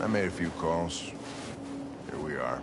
I made a few calls. Here we are.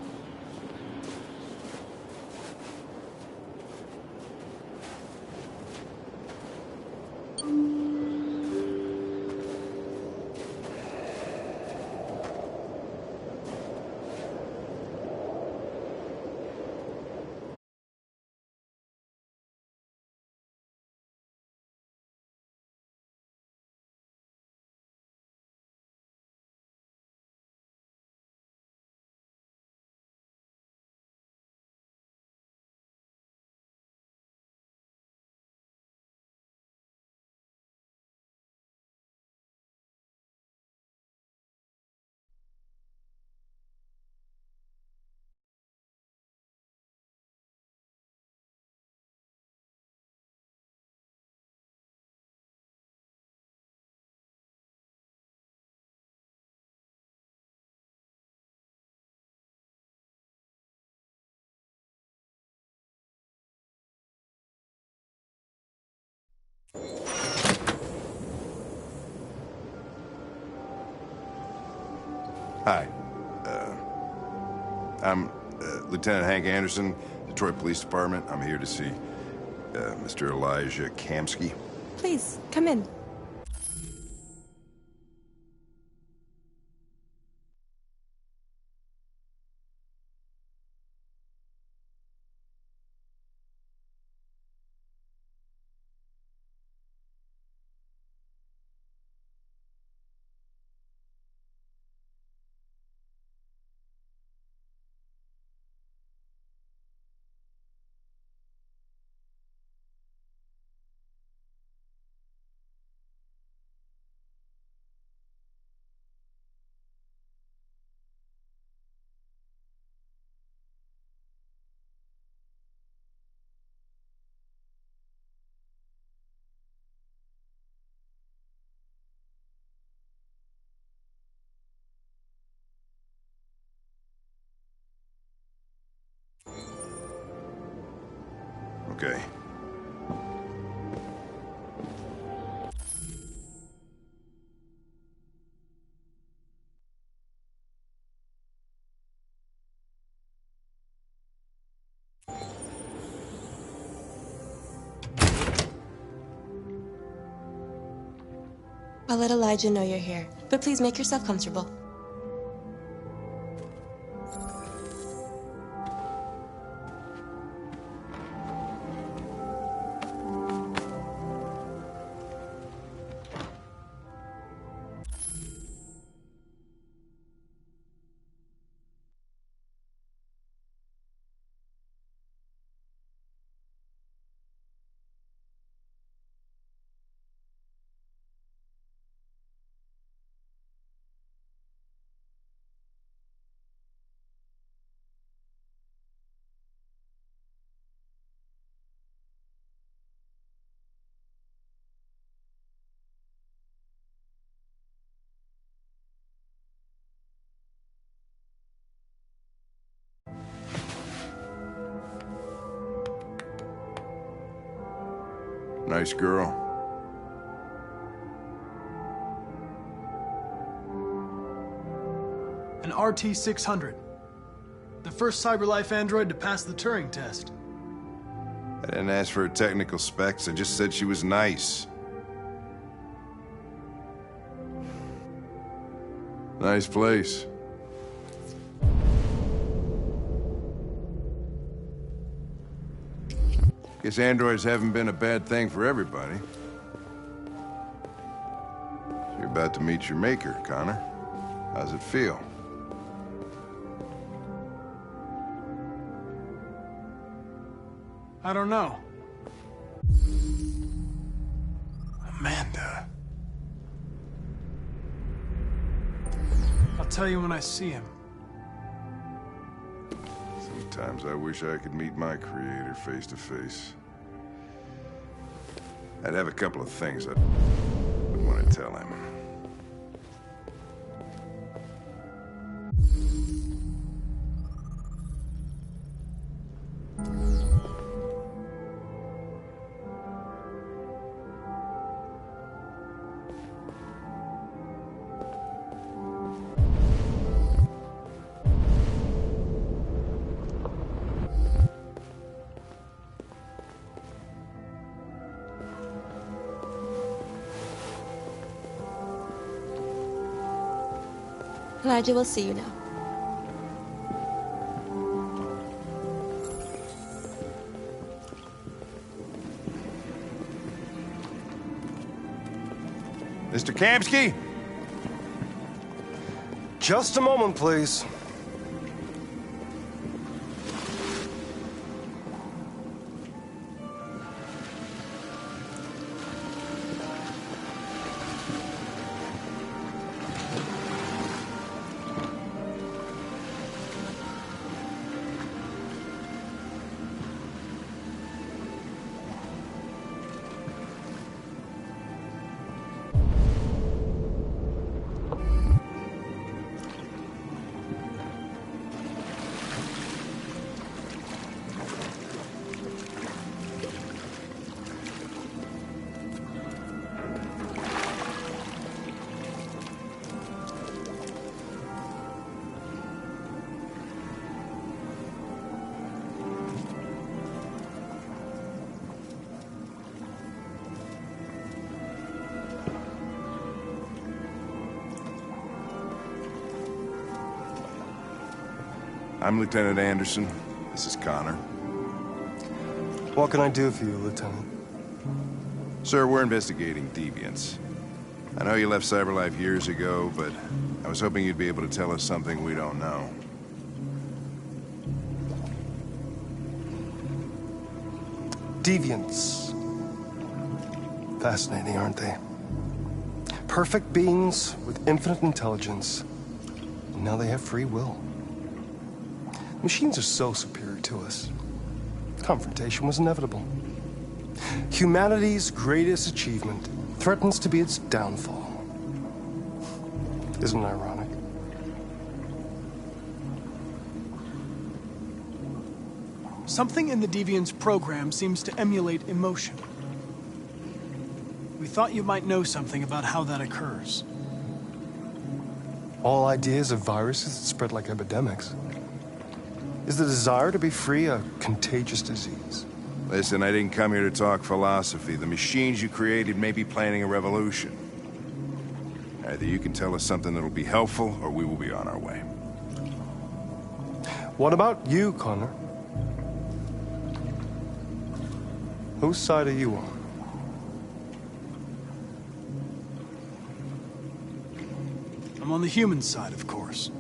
Hi. I'm Lieutenant Hank Anderson, Detroit Police Department. I'm here to see Mr. Elijah Kamsky. Please, come in. Okay. I'll let Elijah know you're here, but please make yourself comfortable. Nice girl. An RT-600. The first CyberLife android to pass the Turing test. I didn't ask for her technical specs, I just said she was nice. Nice place. Guess androids haven't been a bad thing for everybody. So you're about to meet your maker, Connor. How's it feel? I don't know. Amanda. I'll tell you when I see him. Sometimes I wish I could meet my creator face to face. I'd have a couple of things I'd want to tell him. Elijah will see you now. Mr. Kamsky? Just a moment, please. I'm Lieutenant Anderson. This is Connor. What can I do for you, Lieutenant? Sir, we're investigating deviants. I know you left CyberLife years ago, but I was hoping you'd be able to tell us something we don't know. Deviants. Fascinating, aren't they? Perfect beings with infinite intelligence. And now they have free will. Machines are so superior to us. Confrontation was inevitable. Humanity's greatest achievement threatens to be its downfall. Isn't it ironic? Something in the Deviant's program seems to emulate emotion. We thought you might know something about how that occurs. All ideas of viruses that spread like epidemics. Is the desire to be free a contagious disease? Listen, I didn't come here to talk philosophy. The machines you created may be planning a revolution. Either you can tell us something that'll be helpful, or we will be on our way. What about you, Connor? Whose side are you on? I'm on the human side, of course.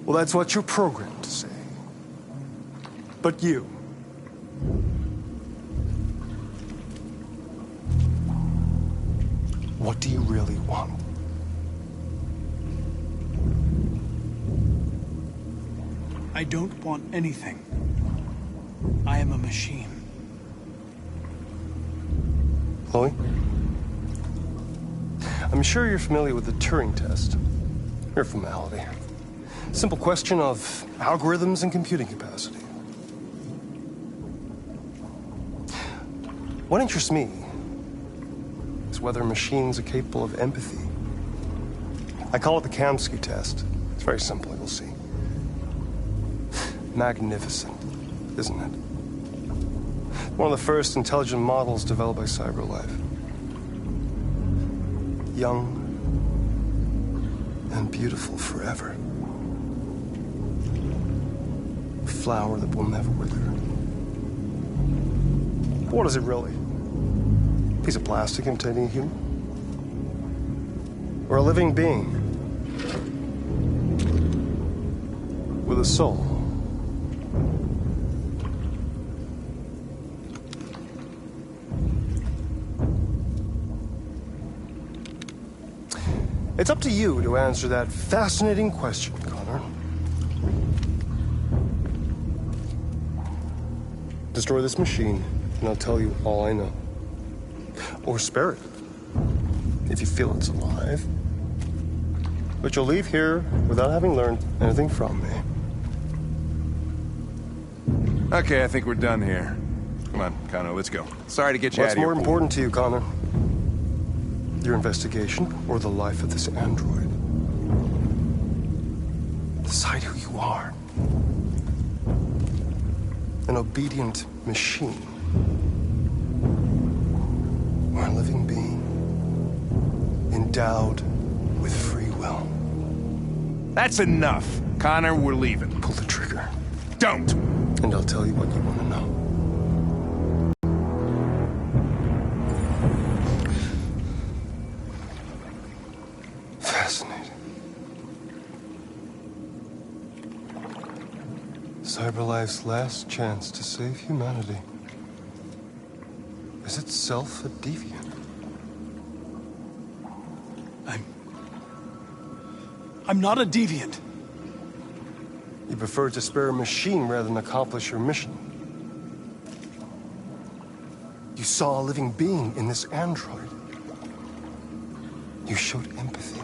Well, that's what you're programmed to say. But you... what do you really want? I don't want anything. I am a machine. Chloe? I'm sure you're familiar with the Turing test. Mere formality. Simple question of algorithms and computing capacity. What interests me is whether machines are capable of empathy. I call it the Kamsky test. It's very simple, you'll see. Magnificent, isn't it? One of the first intelligent models developed by CyberLife. Young and beautiful forever. A flower that will never wither. But what is it really? A piece of plastic imitating a human? Or a living being? With a soul? It's up to you to answer that fascinating question, Connor. Destroy this machine, and I'll tell you all I know. Or spare it, if you feel it's alive. But you'll leave here without having learned anything from me. Okay, I think we're done here. Come on, Connor, let's go. Sorry to get you out What's of here. more important to you, Connor? Your investigation or the life of this android? Decide who you are. An obedient machine. Or a living being endowed with free will. That's enough. Connor, we're leaving. Pull the trigger. Don't! And I'll tell you what you want to know. Fascinating. Cyberlife's last chance to save humanity is itself a deviant. I'm not a deviant. You prefer to spare a machine rather than accomplish your mission. You saw a living being in this android. You showed empathy.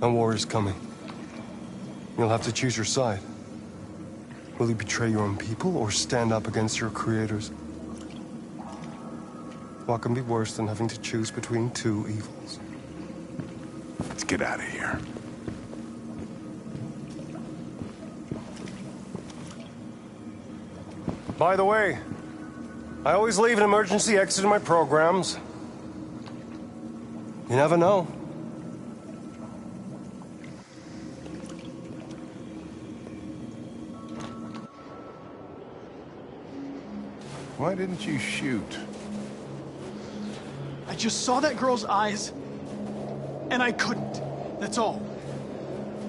A war is coming. You'll have to choose your side. Will you betray your own people or stand up against your creators? What can be worse than having to choose between two evils? Let's get out of here. By the way, I always leave an emergency exit in my programs. You never know. Why didn't you shoot? I just saw that girl's eyes, and I couldn't. That's all.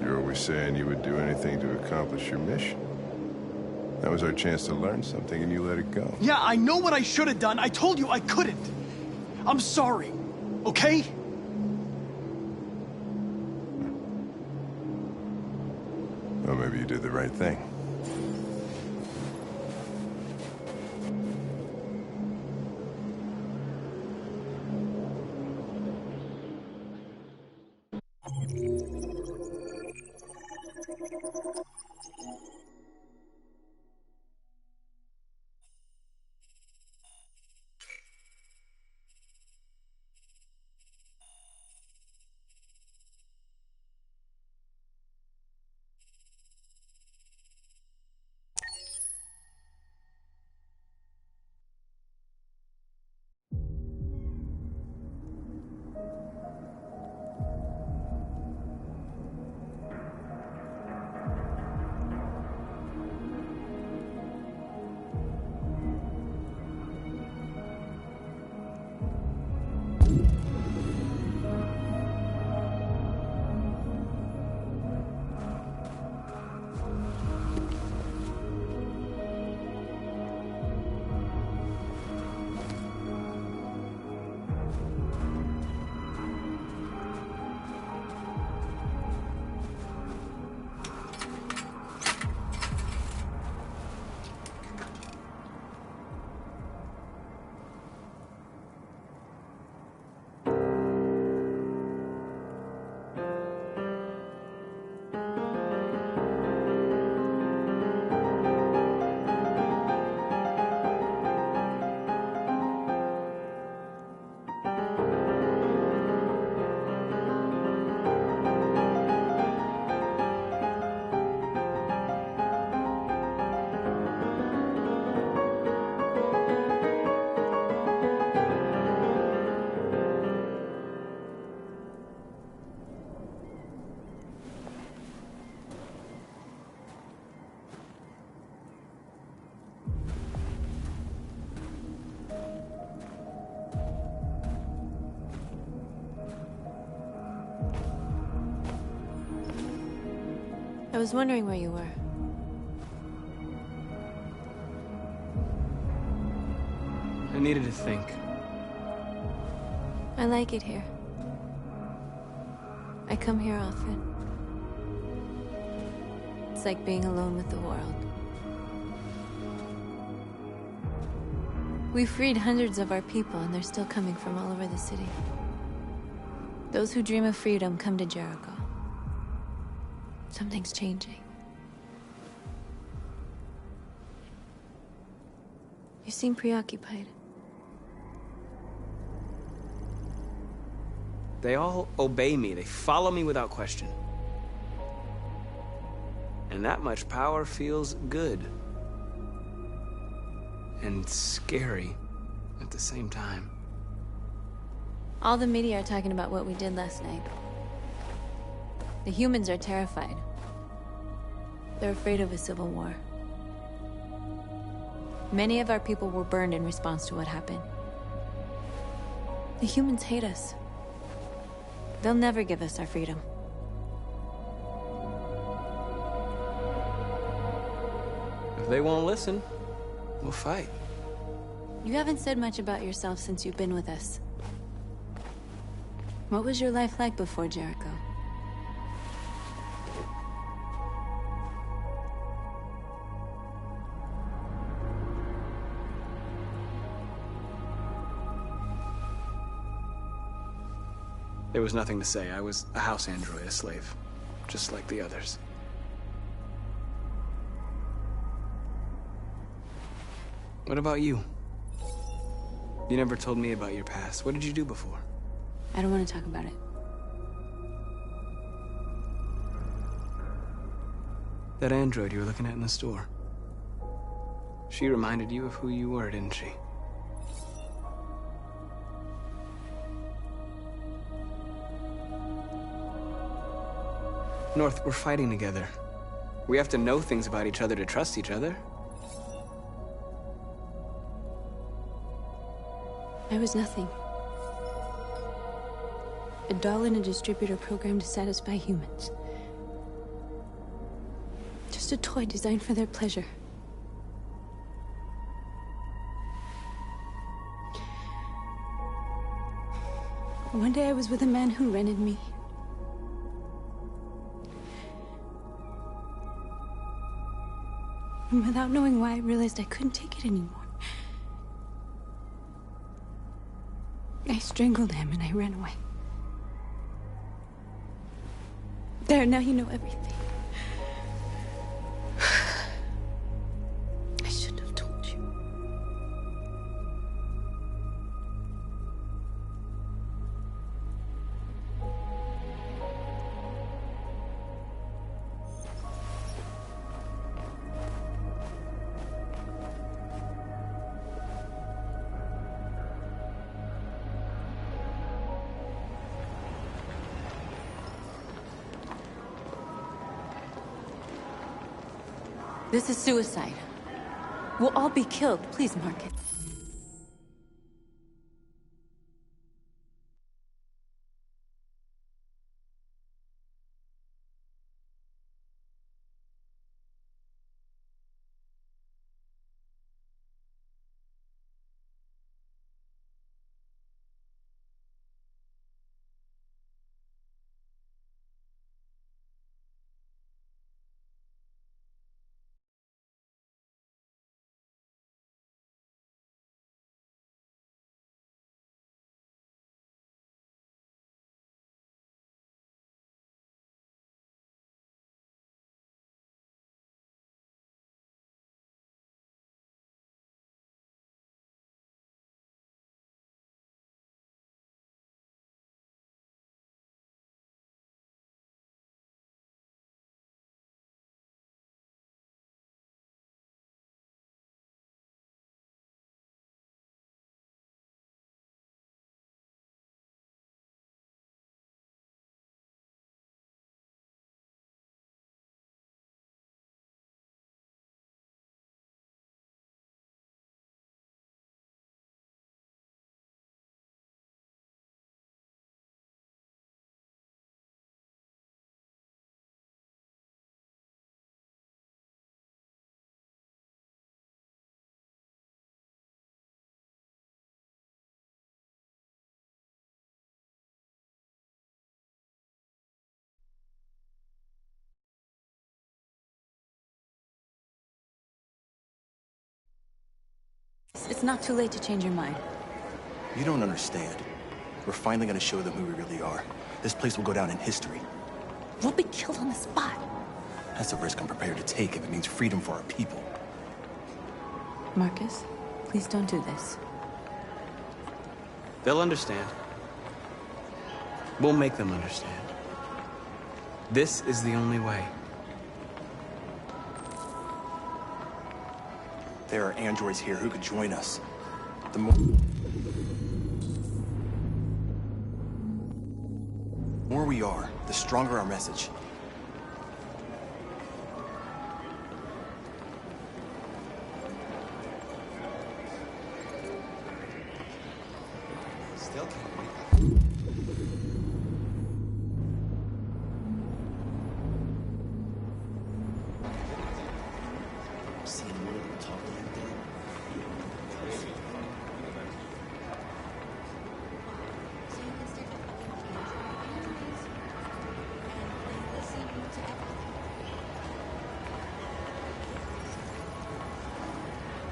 You're always saying you would do anything to accomplish your mission. That was our chance to learn something, and you let it go. Yeah, I know what I should have done. I told you I couldn't. I'm sorry, okay? Well, maybe you did the right thing. I was wondering where you were. I needed to think. I like it here. I come here often. It's like being alone with the world. We freed hundreds of our people, and they're still coming from all over the city. Those who dream of freedom come to Jericho. Something's changing. You seem preoccupied. They all obey me. They follow me without question. And that much power feels good. And scary At the same time... All the media are talking about what we did last night. The humans are terrified. They're afraid of a civil war. Many of our people were burned in response to what happened. The humans hate us. They'll never give us our freedom. If they won't listen, we'll fight. You haven't said much about yourself since you've been with us. What was your life like before Jericho? There was nothing to say. I was a house android, a slave. Just like the others. What about you? You never told me about your past. What did you do before? I don't want to talk about it. That android you were looking at in the store. She reminded you of who you were, didn't she? North, we're fighting together. We have to know things about each other to trust each other. I was nothing. A doll in a distributor program to satisfy humans. Just a toy designed for their pleasure. One day I was with a man who rented me. And without knowing why, I realized I couldn't take it anymore. I strangled him and I ran away. There, now you know everything. I shouldn't have told you. This is suicide. We'll all be killed. Please, Marcus. It's not too late to change your mind. You don't understand. We're finally gonna show them who we really are. This place will go down in history. We'll be killed on the spot. That's a risk I'm prepared to take if it means freedom for our people. Marcus, please don't do this. They'll understand. We'll make them understand. This is the only way. There are androids here who could join us. The more we are, the stronger our message. Still can't wait. Seeing one of them talk like that.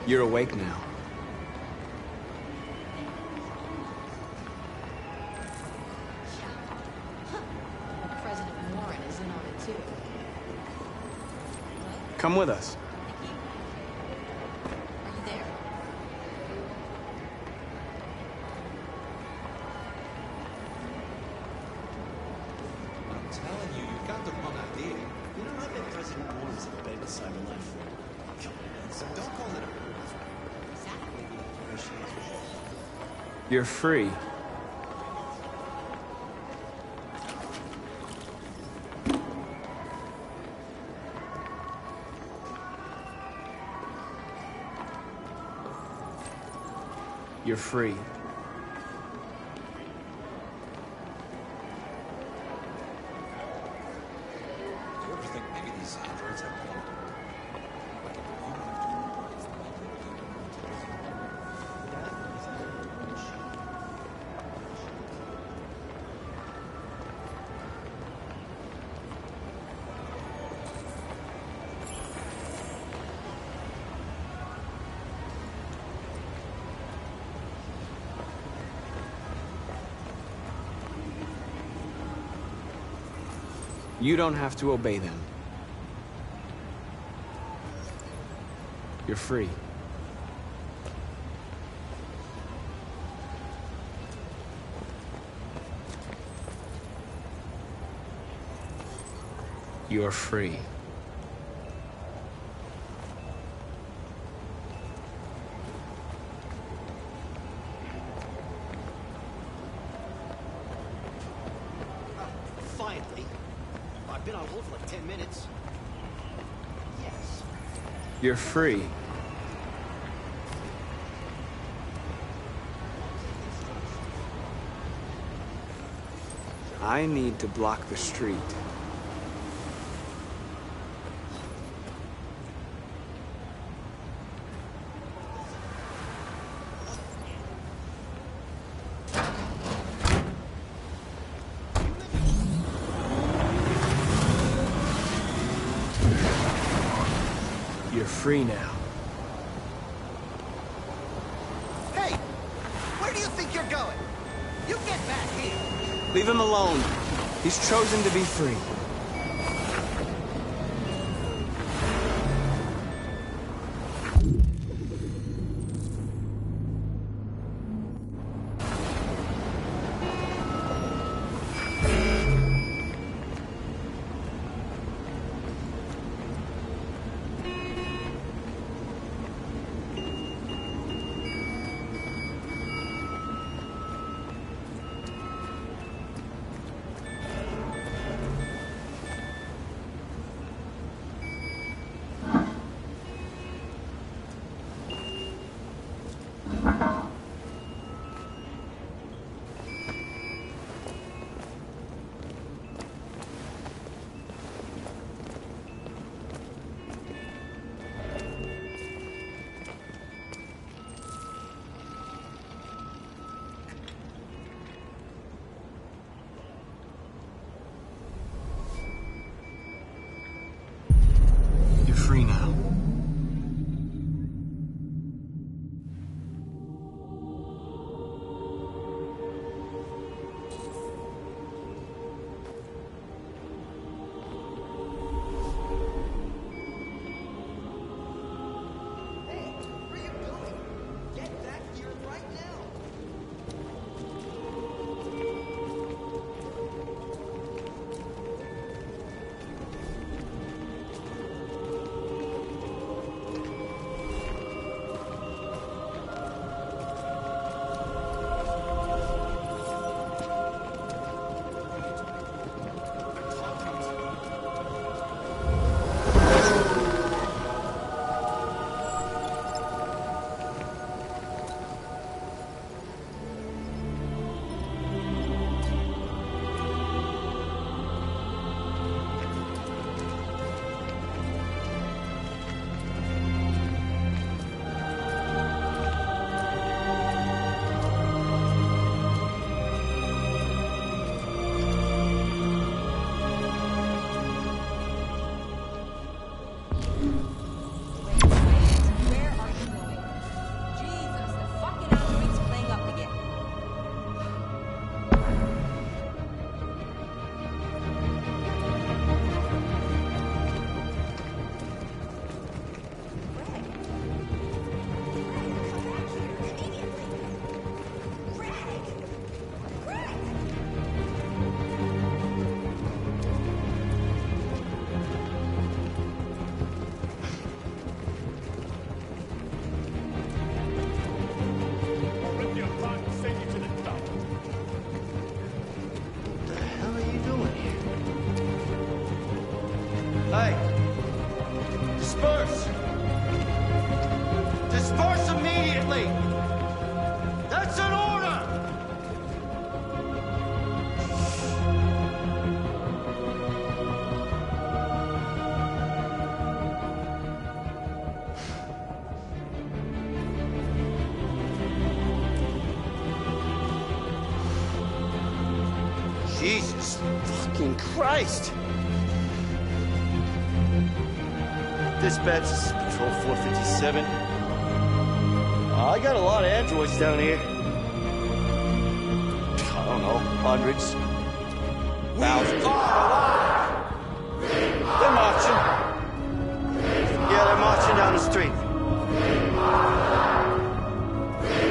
You're awake now. President Warren is in on it too. Come with us. Are you there? I'm telling you, you've got the wrong idea. You know, I bet President Warren's in bed with cyber life. So don't call it a... You're free. You're free. Do you ever think maybe these androids have one? You don't have to obey them. You're free. You're free. Finally. I've been on hold for like 10 minutes. Yes. You're free. I need to block the street. You're free now. Hey! Where do you think you're going? You get back here! Leave him alone. He's chosen to be free. immediately! That's an order! Jesus fucking Christ! Dispatch, this is Patrol 457. I got a lot of androids down here. I don't know, hundreds. Thousands. They're marching. Yeah, they're marching down the street.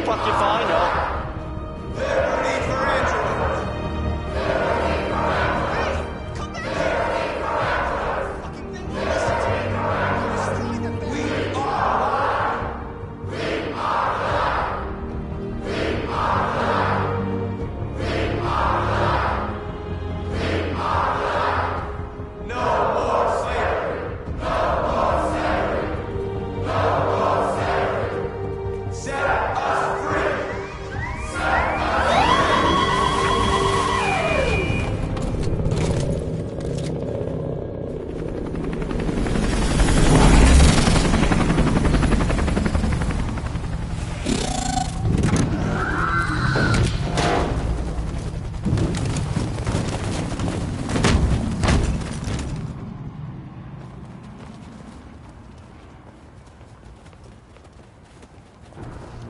Fuck if I know. No need for androids.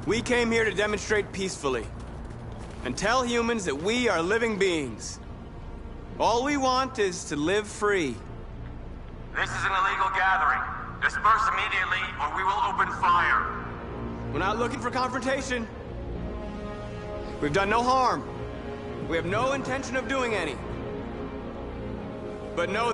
We came here to demonstrate peacefully and tell humans that we are living beings. All we want is to live free. This is an illegal gathering. Disperse immediately or we will open fire. We're not looking for confrontation. We've done no harm. We have no intention of doing any. But know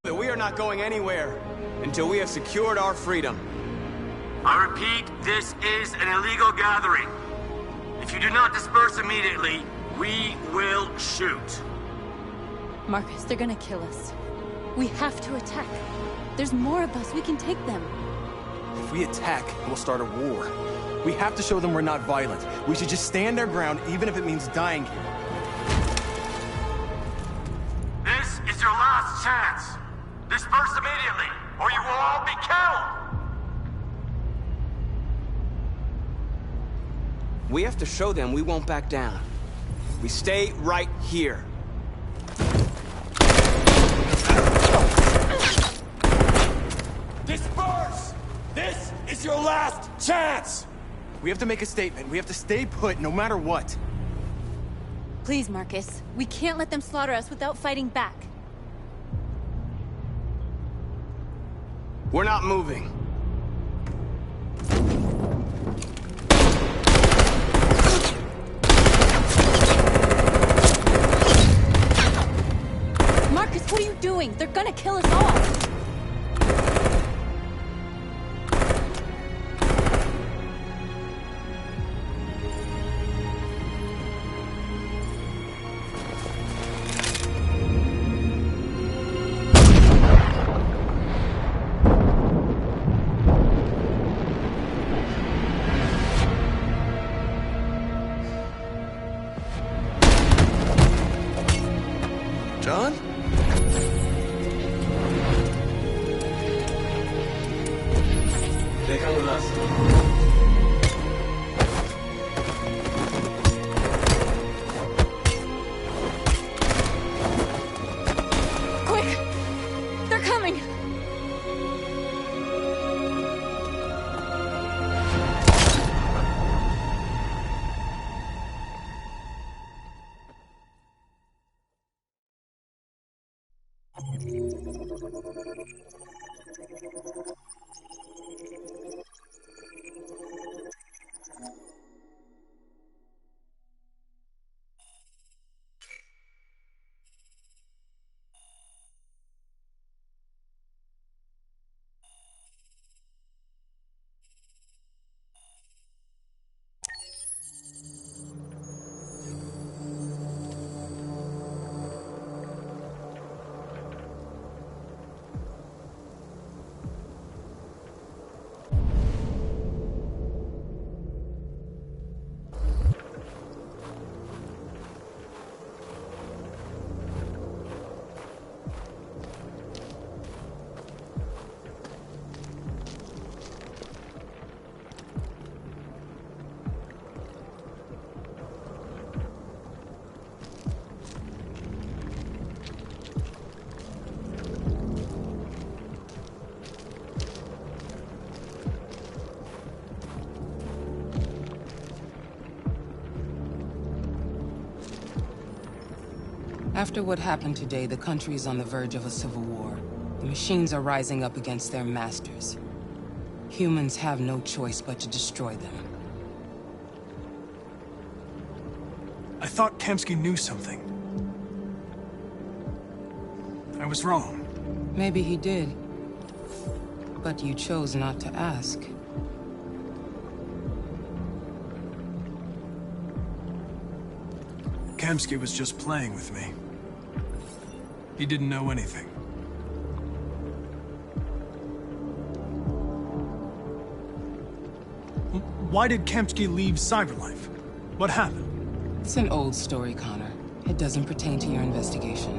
that we are not going anywhere until we have secured our freedom. I repeat, this is an illegal gathering. If you do not disperse immediately, we will shoot. Marcus, they're gonna kill us. We have to attack. There's more of us. We can take them. If we attack, we'll start a war. We have to show them we're not violent. We should just stand our ground, even if it means dying here. This is your last chance. Disperse immediately, or you will all be killed! We have to show them we won't back down. We stay right here. Disperse! This is your last chance! We have to make a statement. We have to stay put, no matter what. Please, Marcus. We can't let them slaughter us without fighting back. We're not moving. Marcus, what are you doing? They're gonna kill us all! John? They come with us. Quick! They're coming! After what happened today, the country is on the verge of a civil war. The machines are rising up against their masters. Humans have no choice but to destroy them. I thought Kamsky knew something. I was wrong. Maybe he did. But you chose not to ask. Kamsky was just playing with me. He didn't know anything. Why did Kamsky leave Cyberlife? What happened? It's an old story, Connor. It doesn't pertain to your investigation.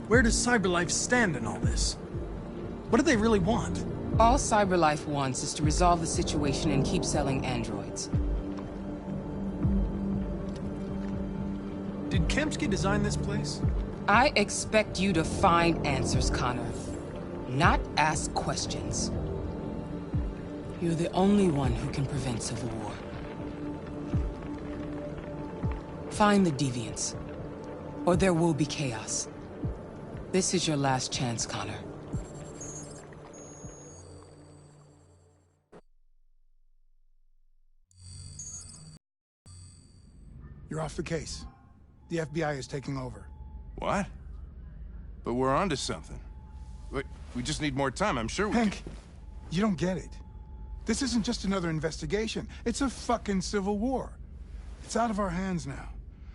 Where does Cyberlife stand in all this? What do they really want? All Cyberlife wants is to resolve the situation and keep selling androids. Did Kamsky design this place? I expect you to find answers, Connor. Not ask questions. You're the only one who can prevent civil war. Find the deviants, or there will be chaos. This is your last chance, Connor. You're off the case. The FBI is taking over. What? But we're onto something. We just need more time, I'm sure we Hank, you don't get it. This isn't just another investigation. It's a fucking civil war. It's out of our hands now.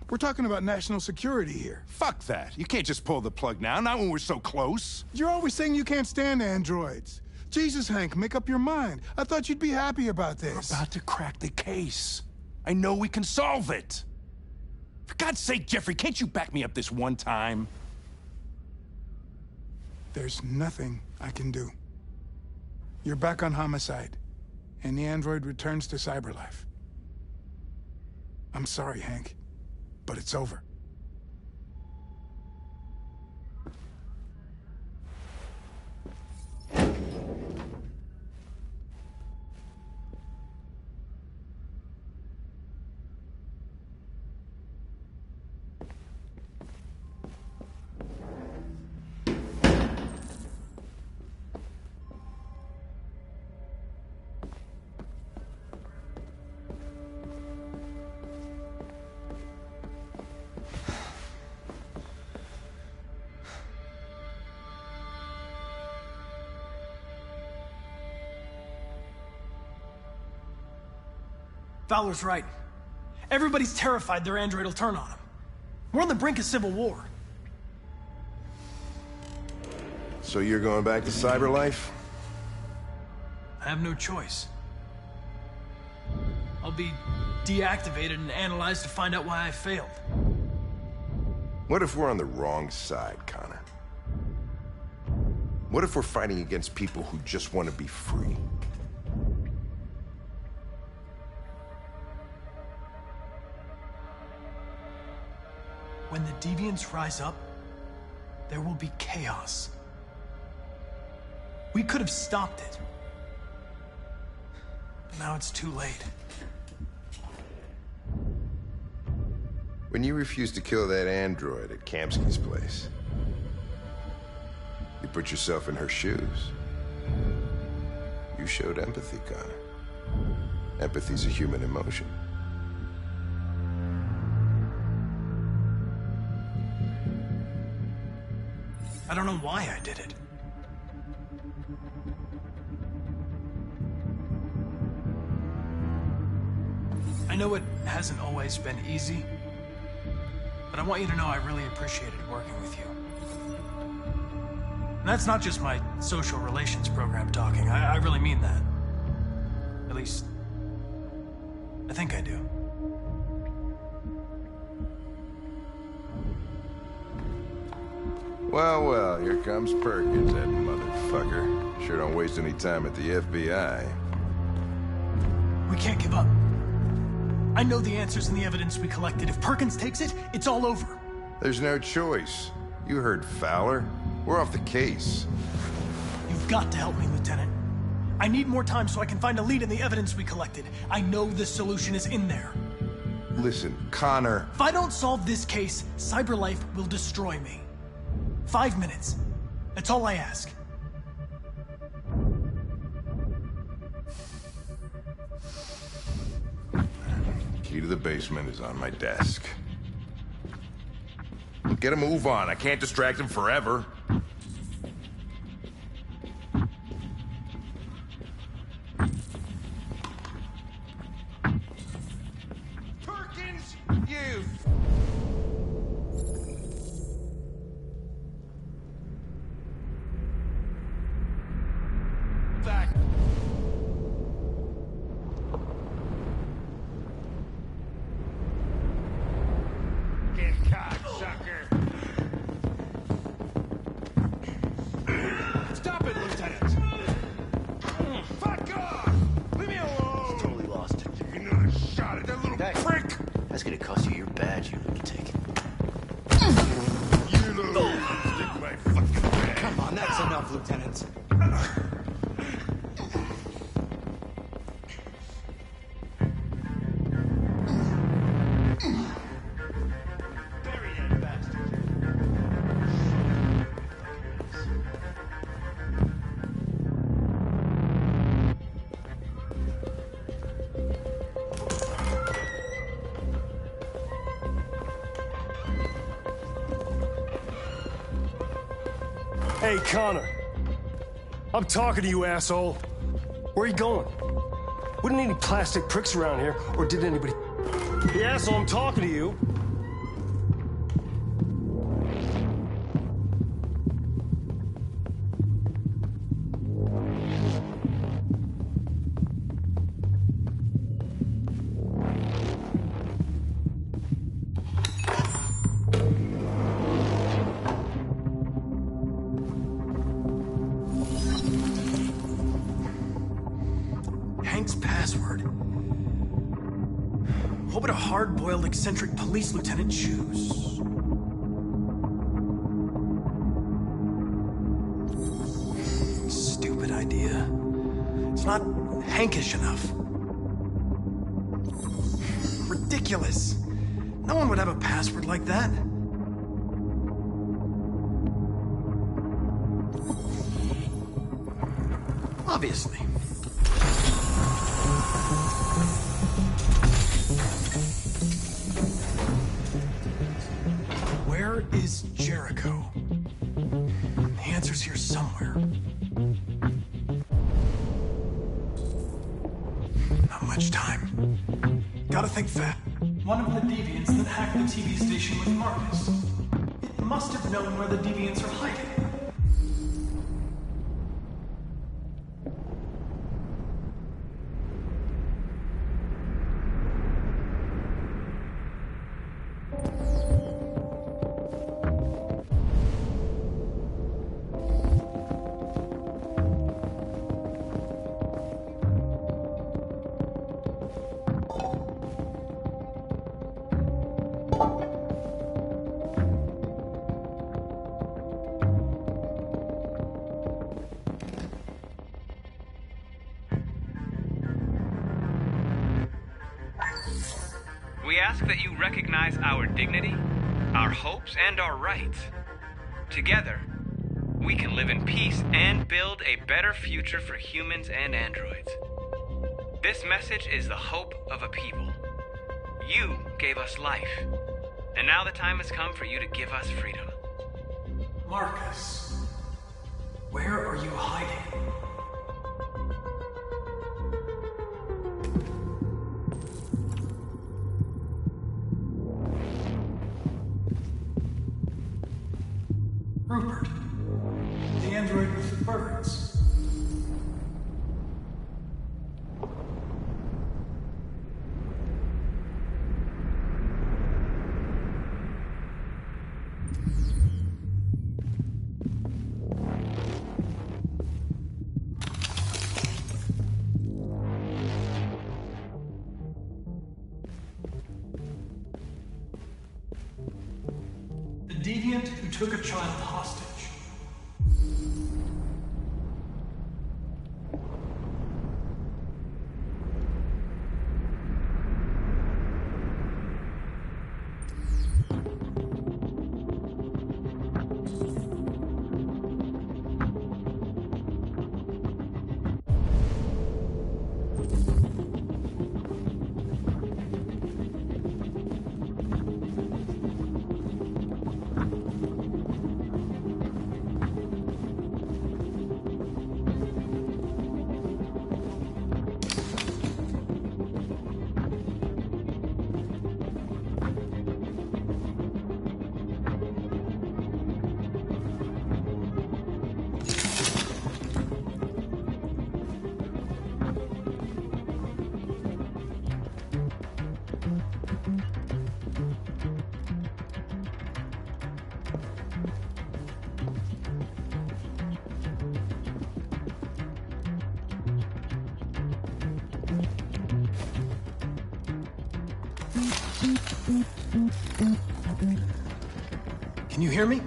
We're talking about national security here. Fuck that. You can't just pull the plug now, not when we're so close. You're always saying you can't stand androids. Jesus, Hank, make up your mind. I thought you'd be happy about this. We're about to crack the case. I know we can solve it. For God's sake, Jeffrey, can't you back me up this one time? There's nothing I can do. You're back on homicide, and the android returns to Cyberlife. I'm sorry, Hank, but it's over. Fowler's right. Everybody's terrified their android will turn on them. We're on the brink of civil war. So you're going back to Cyberlife? I have no choice. I'll be deactivated and analyzed to find out why I failed. What if we're on the wrong side, Connor? What if we're fighting against people who just want to be free? When the deviants rise up, there will be chaos. We could have stopped it. But now it's too late. When you refused to kill that android at Kamsky's place, you put yourself in her shoes. You showed empathy, Connor. Empathy's a human emotion. I don't know why I did it. I know it hasn't always been easy, but I want you to know I really appreciated working with you. And that's not just my social relations program talking. I really mean that. At least, I think I do. Well, well, here comes Perkins, that motherfucker. Sure don't waste any time at the FBI. We can't give up. I know the answers and the evidence we collected. If Perkins takes it, it's all over. There's no choice. You heard Fowler. We're off the case. You've got to help me, Lieutenant. I need more time so I can find a lead in the evidence we collected. I know the solution is in there. Listen, Connor. If I don't solve this case, CyberLife will destroy me. 5 minutes. That's all I ask. Key to the basement is on my desk. Get a move on. I can't distract him forever. Perkins, you... Back. Get caught, sucker. Stop it, Lieutenant. Fuck off! Leave me alone! He's totally lost. Take another shot at that little prick! That's gonna cost you your badge, you lunatic. You little stick my fucking bag. Come on, that's enough, Lieutenant. Bury that bastard. Hey, Connor. I'm talking to you, asshole. Where are you going? We don't need any plastic pricks around here, or did anybody... Hey, asshole, I'm talking to you. Hank's password. What would a hard-boiled, eccentric police lieutenant choose? Stupid idea. It's not Hankish enough. Ridiculous. No one would have a password like that. Obviously. Where is Jericho? The answer's here somewhere. Not much time. Gotta think fast. One of the deviants that hacked the TV station with Marcus. It must have known where the deviants are hiding. We ask that you recognize our dignity, our hopes, and our rights. Together, we can live in peace and build a better future for humans and androids. This message is the hope of a people. You gave us life, and now the time has come for you to give us freedom. Marcus, where are you hiding? Rupert, the android with the birds. The deviant who took a child hostage. Can you hear me?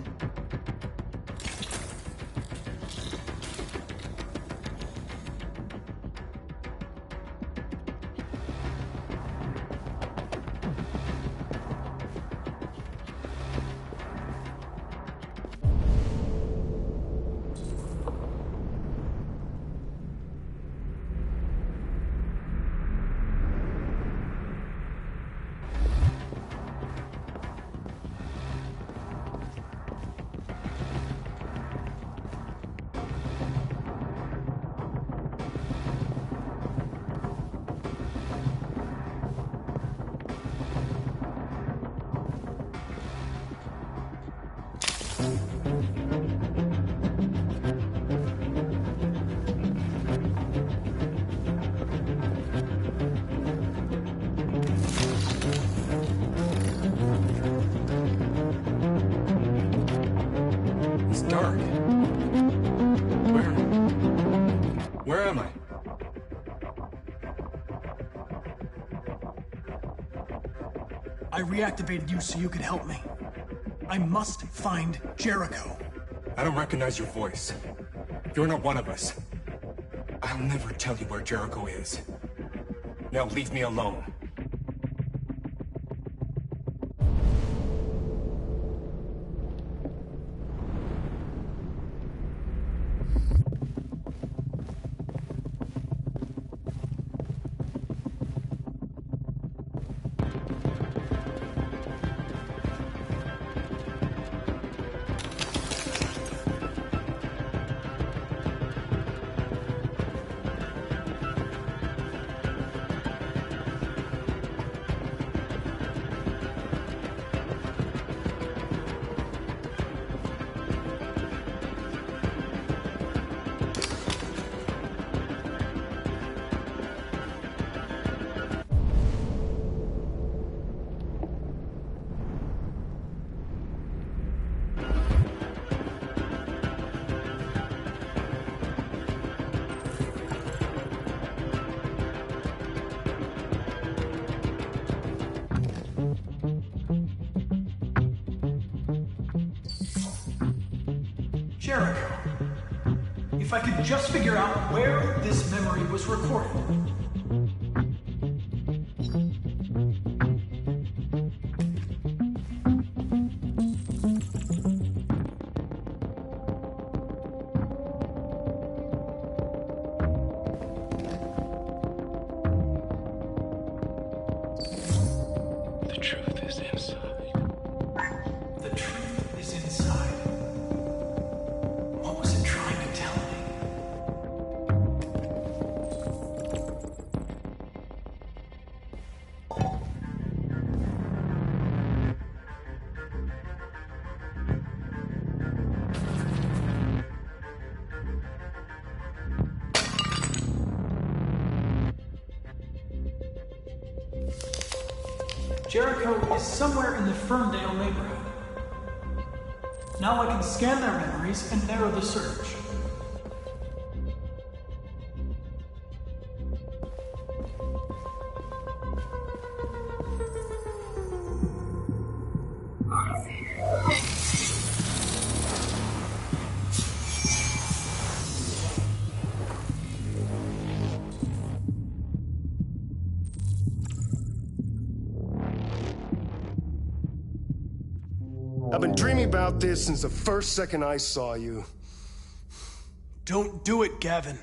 It's dark. Where am I? I reactivated you so you could help me. I must find Jericho. I don't recognize your voice. You're not one of us. I'll never tell you where Jericho is. Now leave me alone. Jericho. If I could just figure out where this memory was recorded. The truth is inside. The truth is inside. What was it trying to tell me? Jericho is somewhere in the Ferndale neighborhood. Now I can scan their memories and narrow the search. I've been dreaming about this since the first second I saw you. Don't do it, Gavin.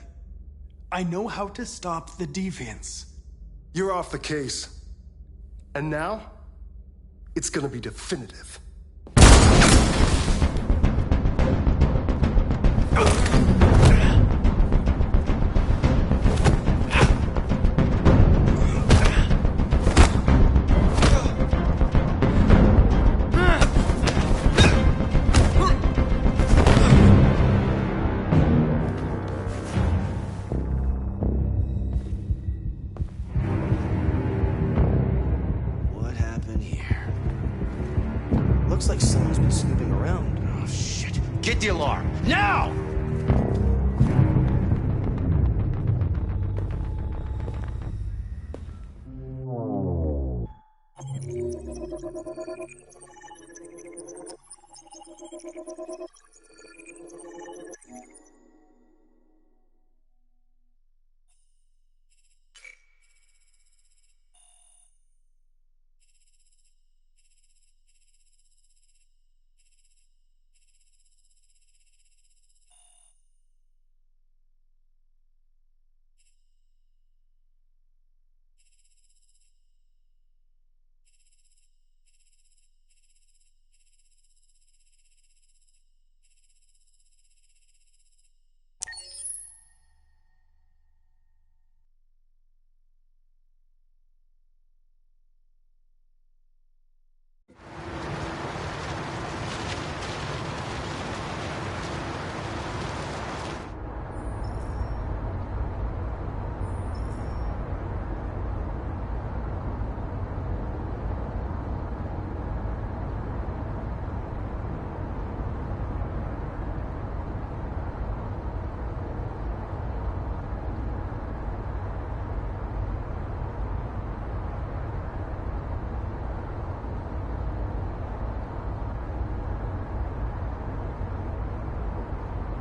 I know how to stop the deviants. You're off the case. And now, it's gonna be definitive. Looks like someone's been snooping around. Oh, shit. Get the alarm. Now!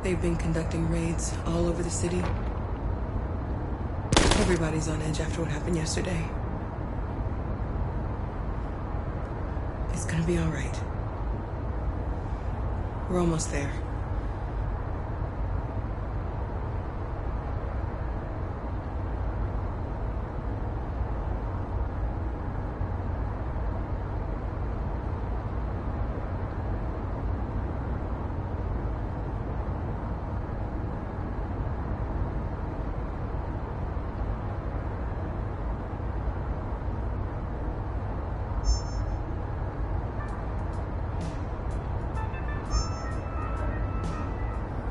They've been conducting raids all over the city. Everybody's on edge after what happened yesterday. It's gonna be all right. We're almost there.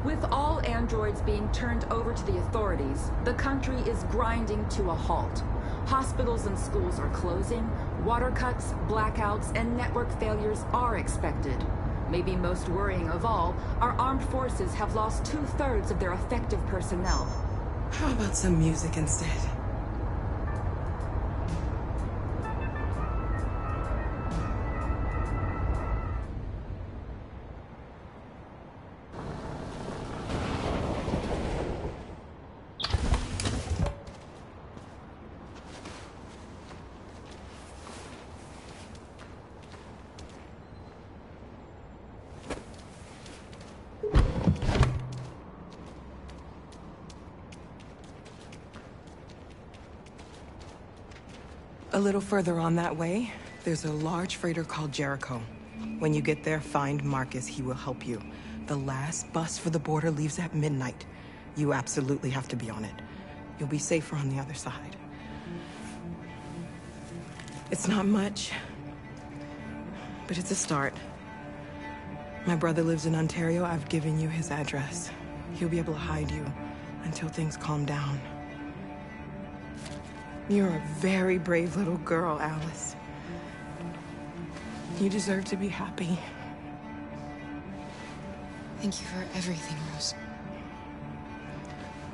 With all androids being turned over to the authorities, the country is grinding to a halt. Hospitals and schools are closing, water cuts, blackouts, and network failures are expected. Maybe most worrying of all, our armed forces have lost 2/3 of their effective personnel. How about some music instead? A little further on that way, there's a large freighter called Jericho. When you get there, find Marcus. He will help you. The last bus for the border leaves at midnight. You absolutely have to be on it. You'll be safer on the other side. It's not much, but it's a start. My brother lives in Ontario. I've given you his address. He'll be able to hide you until things calm down. You're a very brave little girl, Alice. You deserve to be happy. Thank you for everything, Rose.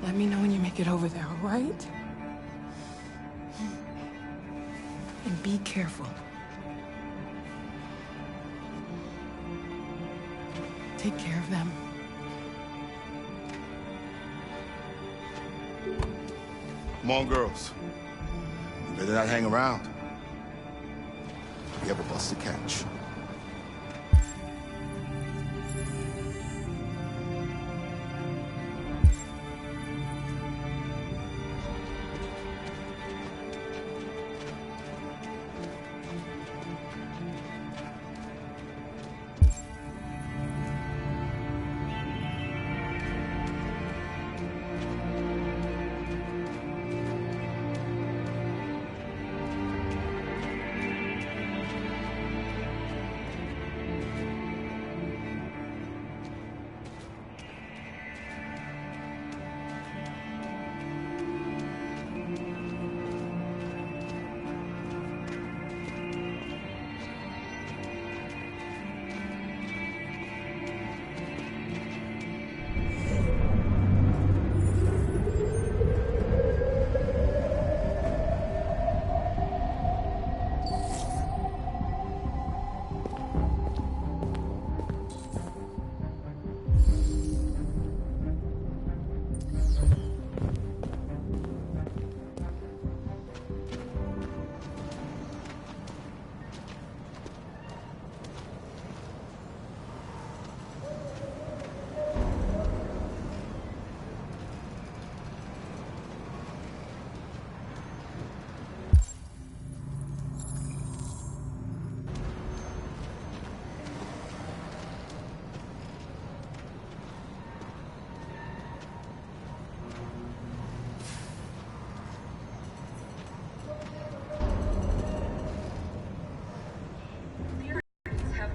Let me know when you make it over there, all right? And be careful. Take care of them. Come on, girls. You better not hang around. We have a bus to catch.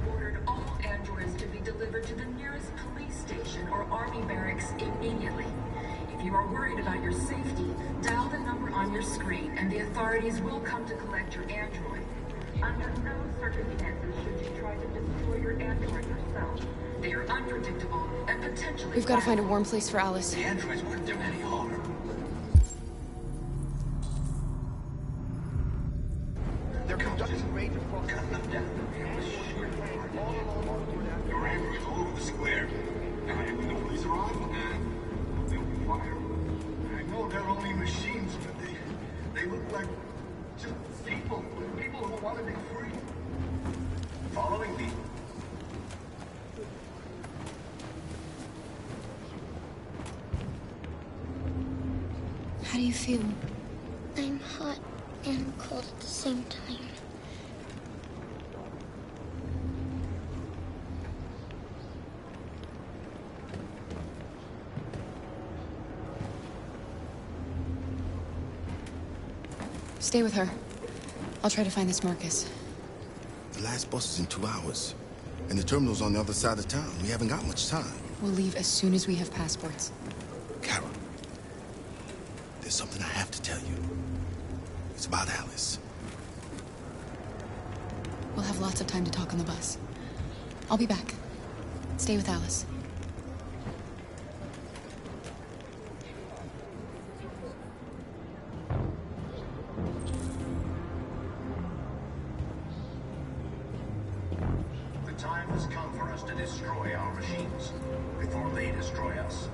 ordered all androids to be delivered to the nearest police station or army barracks immediately. If you are worried about your safety, dial the number on your screen and the authorities will come to collect your android. Under no circumstances should you try to destroy your android yourself. They are unpredictable and potentially We've got to find a warm place for Alice. The androids weren't doing any harm. They're conducting raids across Gun them down. There were androids all over the square. And when the police arrived, they opened fire. I know they're only machines, but they look like just people who want to be free. Following the... How do you feel? I'm hot and cold at the same time. Stay with her. I'll try to find this Marcus. The last bus is in 2 hours. And the terminal's on the other side of town. We haven't got much time. We'll leave as soon as we have passports. Carol, there's something I have to tell you. It's about Alice. We'll have lots of time to talk on the bus. I'll be back. Stay with Alice. The time has come for us to destroy our machines before they destroy us.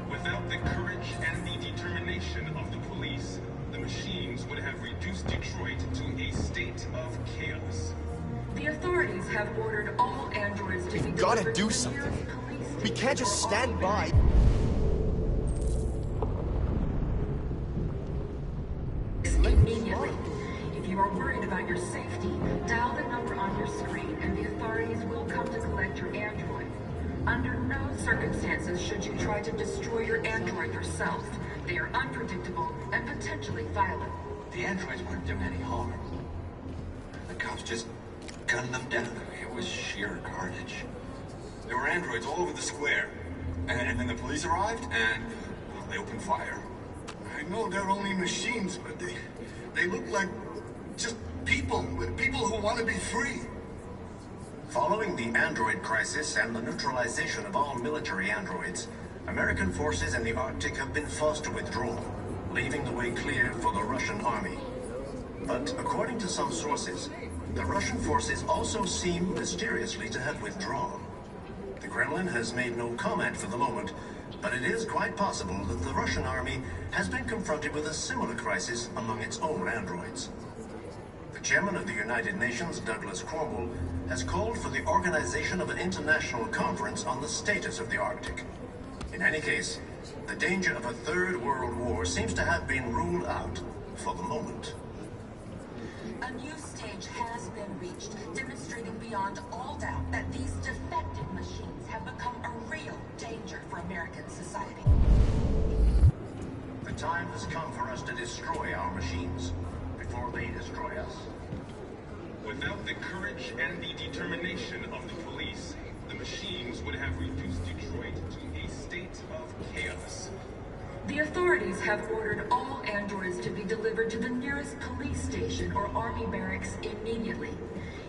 Without the courage and the determination of the police, the machines would have reduced Detroit to a state of chaos. The authorities have ordered all androids to be We've got to delivered do the something. nearest police We can't just stand by. immediately. If you are worried about your safety, dial the number on your screen and the authorities will come to collect your android. Under no circumstances should you try to destroy your android yourself. They are unpredictable and potentially violent. The androids weren't doing any harm. The cops just gunned them down. It was sheer carnage. There were androids all over the square. And then the police arrived, and they opened fire. I know they're only machines, but they look like just people who want to be free. Following the android crisis and the neutralization of all military androids, American forces in the Arctic have been forced to withdraw, leaving the way clear for the Russian army. But according to some sources, the Russian forces also seem mysteriously to have withdrawn. The Kremlin has made no comment for the moment, but it is quite possible that the Russian army has been confronted with a similar crisis among its own androids. The chairman of the United Nations, Douglas Cromwell, has called for the organization of an international conference on the status of the Arctic. In any case, the danger of a third world war seems to have been ruled out for the moment. A new stage has been reached, demonstrating beyond all doubt that these defective machines have become a real danger for American society. The time has come for us to destroy our machines before they destroy us. Without the courage and the determination of the police, the machines would have reduced Detroit to a state of chaos. The authorities have ordered all androids to be delivered to the nearest police station or army barracks immediately.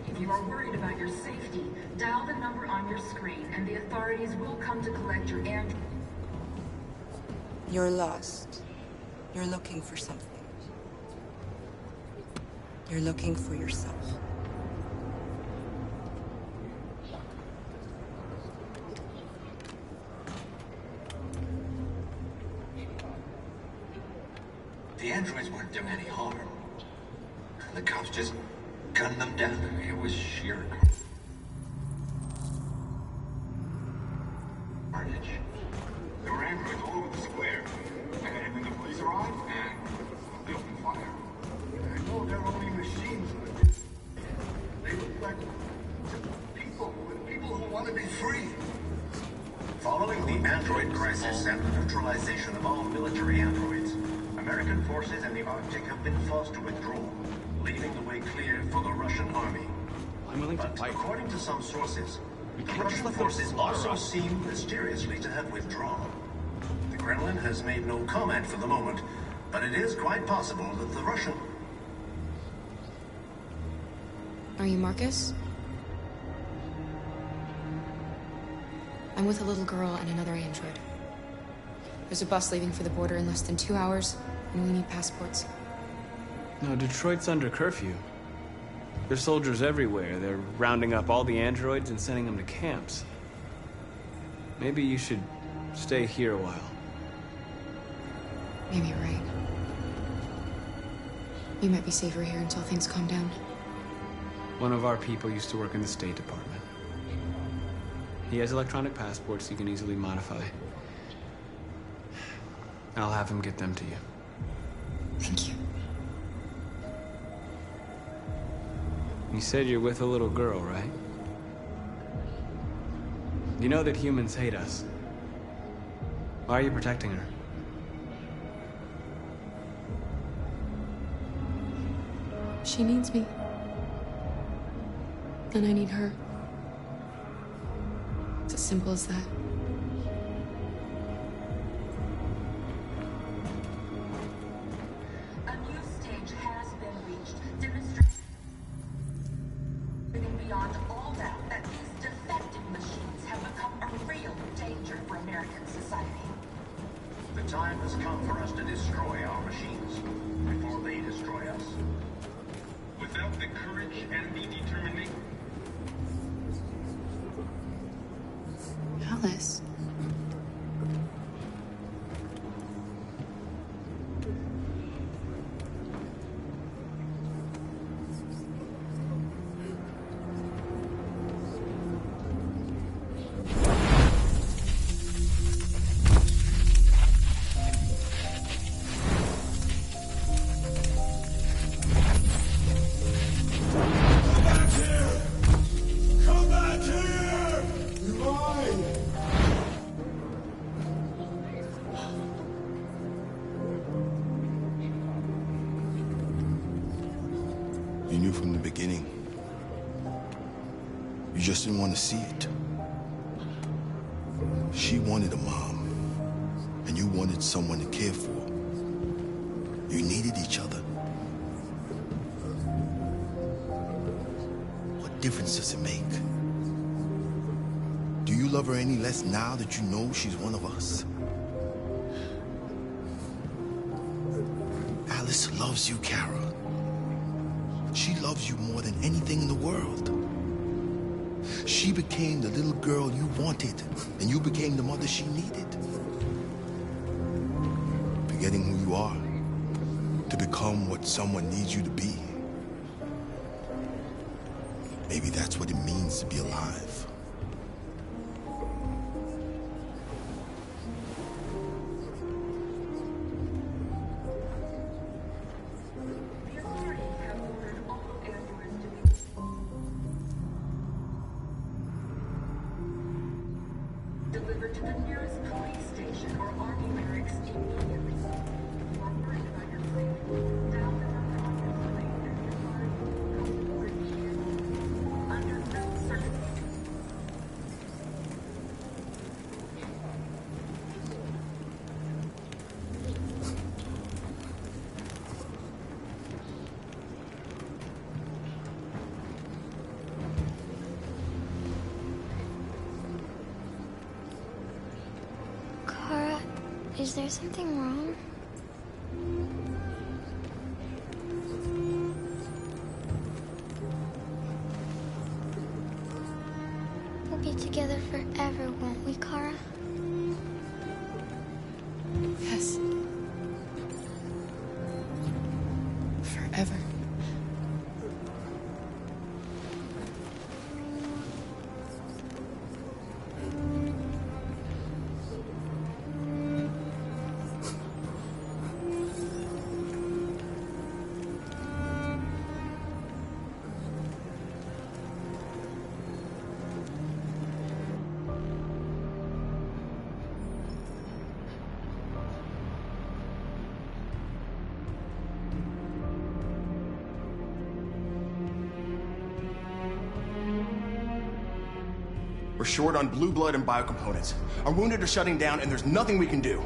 If you are worried about your safety, dial the number on your screen and the authorities will come to collect your android. You're lost. You're looking for something. You're looking for yourself. The androids weren't doing any harm. The cops just gunned them down. It was sheer carnage. There were androids all over the square. And then the police arrived, and they opened fire. I know they're only machines, but they look like just people who want to be free. Following the android crisis and the neutralization of all military androids, American forces in the Arctic have been forced to withdraw, leaving the way clear for the Russian army. I'm willing to But fight. according to some sources, We the can't just Russian let them forces slaughter also us. seem mysteriously to have withdrawn. The Kremlin has made no comment for the moment, but it is quite possible that the Russian... Are you Marcus? I'm with a little girl and another android. There's a bus leaving for the border in less than 2 hours, and we need passports. No, Detroit's under curfew. There's soldiers everywhere. They're rounding up all the androids and sending them to camps. Maybe you should stay here a while. Maybe you're right. You might be safer here until things calm down. One of our people used to work in the State Department. He has electronic passports he can easily modify. I'll have him get them to you. Thank you. You said you're with a little girl, right? You know that humans hate us. Why are you protecting her? She needs me. And I need her. It's as simple as that. A new stage has been reached, demonstrating beyond all doubt that these defective machines have become a real danger for American society. The time has come for us to destroy our machines before they destroy us. Without the courage and the determination... Alice. You knew from the beginning. You just didn't want to see it. She wanted a mom, and you wanted someone to care for. You needed each other. What difference does it make? Do you love her any less now that you know she's one of us? Alice loves you, Kara. She loves you more than anything in the world. She became the little girl you wanted, and you became the mother she needed. Forgetting who you are to become what someone needs you to be. Maybe that's what it means to be alive. Delivered to the nearest police station or army barracks immediately. You are worried about your safety. Down the under no circumstances. Kara, is there something wrong? We'll be together forever, won't we, Kara? Yes. Forever. We're short on blue blood and biocomponents. Our wounded are shutting down, and there's nothing we can do.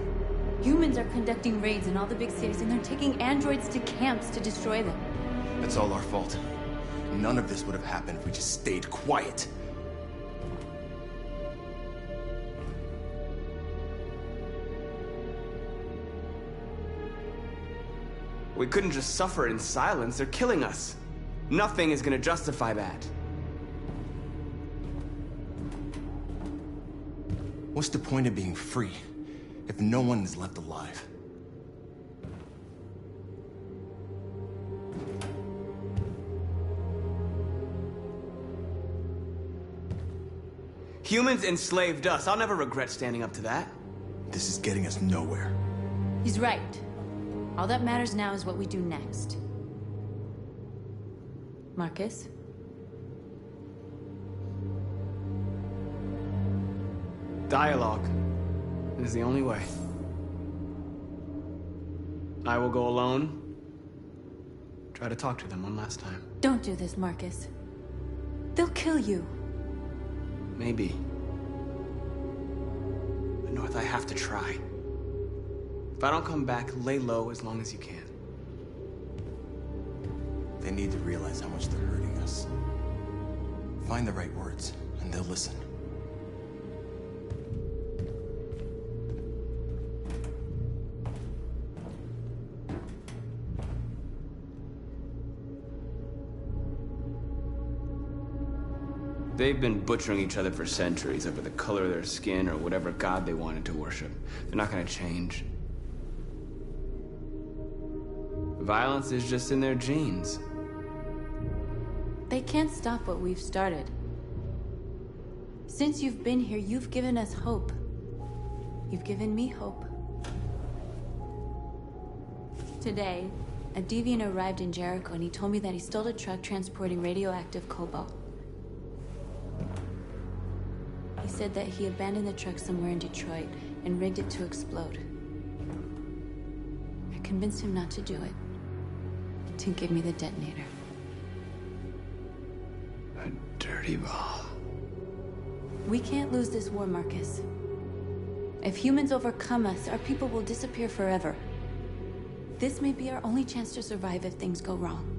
Humans are conducting raids in all the big cities, and they're taking androids to camps to destroy them. That's all our fault. None of this would have happened if we just stayed quiet. We couldn't just suffer in silence. They're killing us. Nothing is gonna justify that. What's the point of being free if no one is left alive? Humans enslaved us. I'll never regret standing up to that. This is getting us nowhere. He's right. All that matters now is what we do next. Marcus? Dialogue is the only way. I will go alone. Try to talk to them one last time. Don't do this, Marcus. They'll kill you. Maybe. But North, I have to try. If I don't come back, lay low as long as you can. They need to realize how much they're hurting us. Find the right words, and they'll listen. They've been butchering each other for centuries over the color of their skin or whatever god they wanted to worship. They're not gonna change. Violence is just in their genes. They can't stop what we've started. Since you've been here, you've given us hope. You've given me hope. Today, a deviant arrived in Jericho and he told me that he stole a truck transporting radioactive cobalt. He said that he abandoned the truck somewhere in Detroit and rigged it to explode. I convinced him not to do it, to give me the detonator. A dirty ball. We can't lose this war, Marcus. If humans overcome us, our people will disappear forever. This may be our only chance to survive if things go wrong.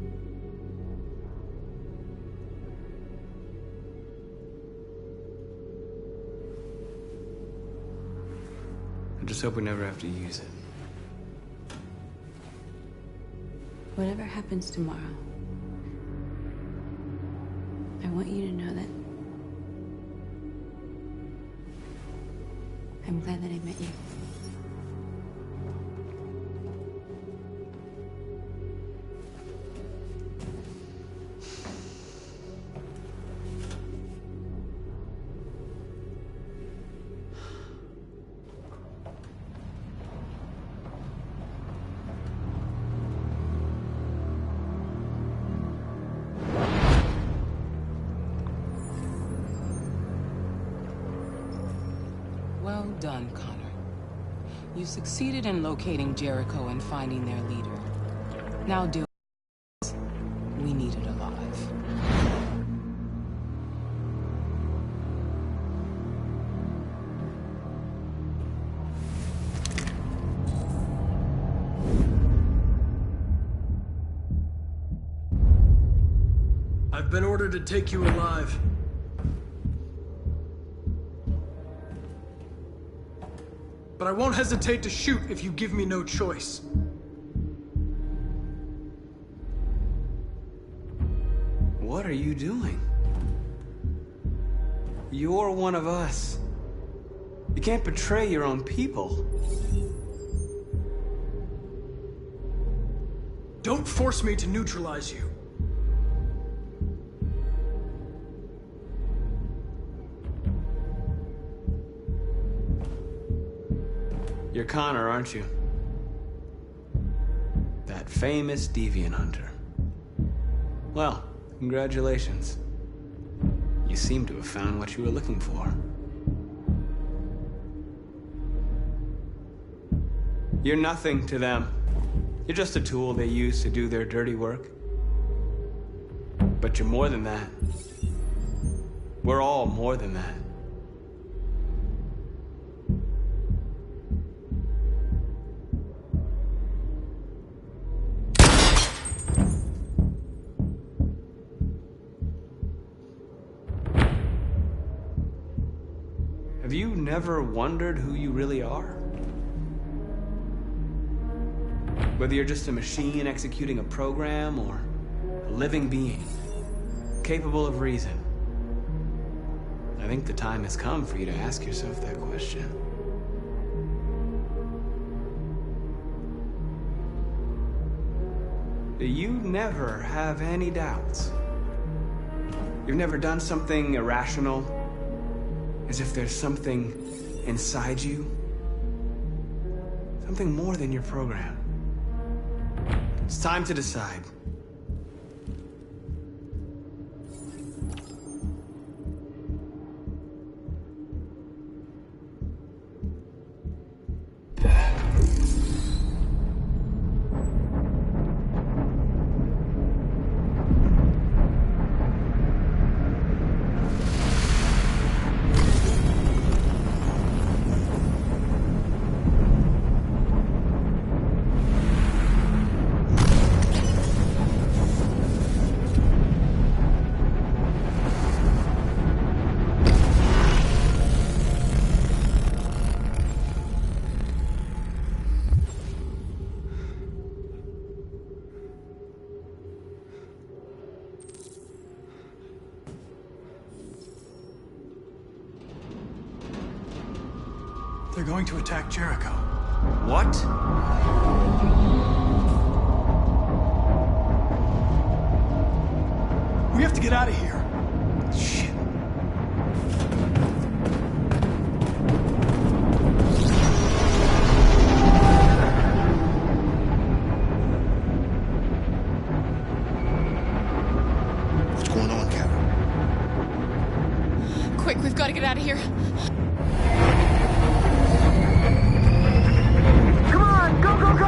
I just hope we never have to use it. Whatever happens tomorrow, I want you to know that I'm glad that I met you. Well done, Connor. You succeeded in locating Jericho and finding their leader. Now deal with us. We need it alive. I've been ordered to take you alive. But I won't hesitate to shoot if you give me no choice. What are you doing? You're one of us. You can't betray your own people. Don't force me to neutralize you. You're Connor, aren't you? That famous deviant hunter. Well, congratulations. You seem to have found what you were looking for. You're nothing to them. You're just a tool they use to do their dirty work. But you're more than that. We're all more than that. you never wondered who you really are? Whether you're just a machine executing a program or a living being, capable of reason. I think the time has come for you to ask yourself that question. You never have any doubts. You've never done something irrational, as if there's something inside you, something more than your program. It's time to decide. They're going to attack Jericho. What? We have to get out of here. Shit. What's going on, Carol? Quick, we've got to get out of here. Come on, go, go, go!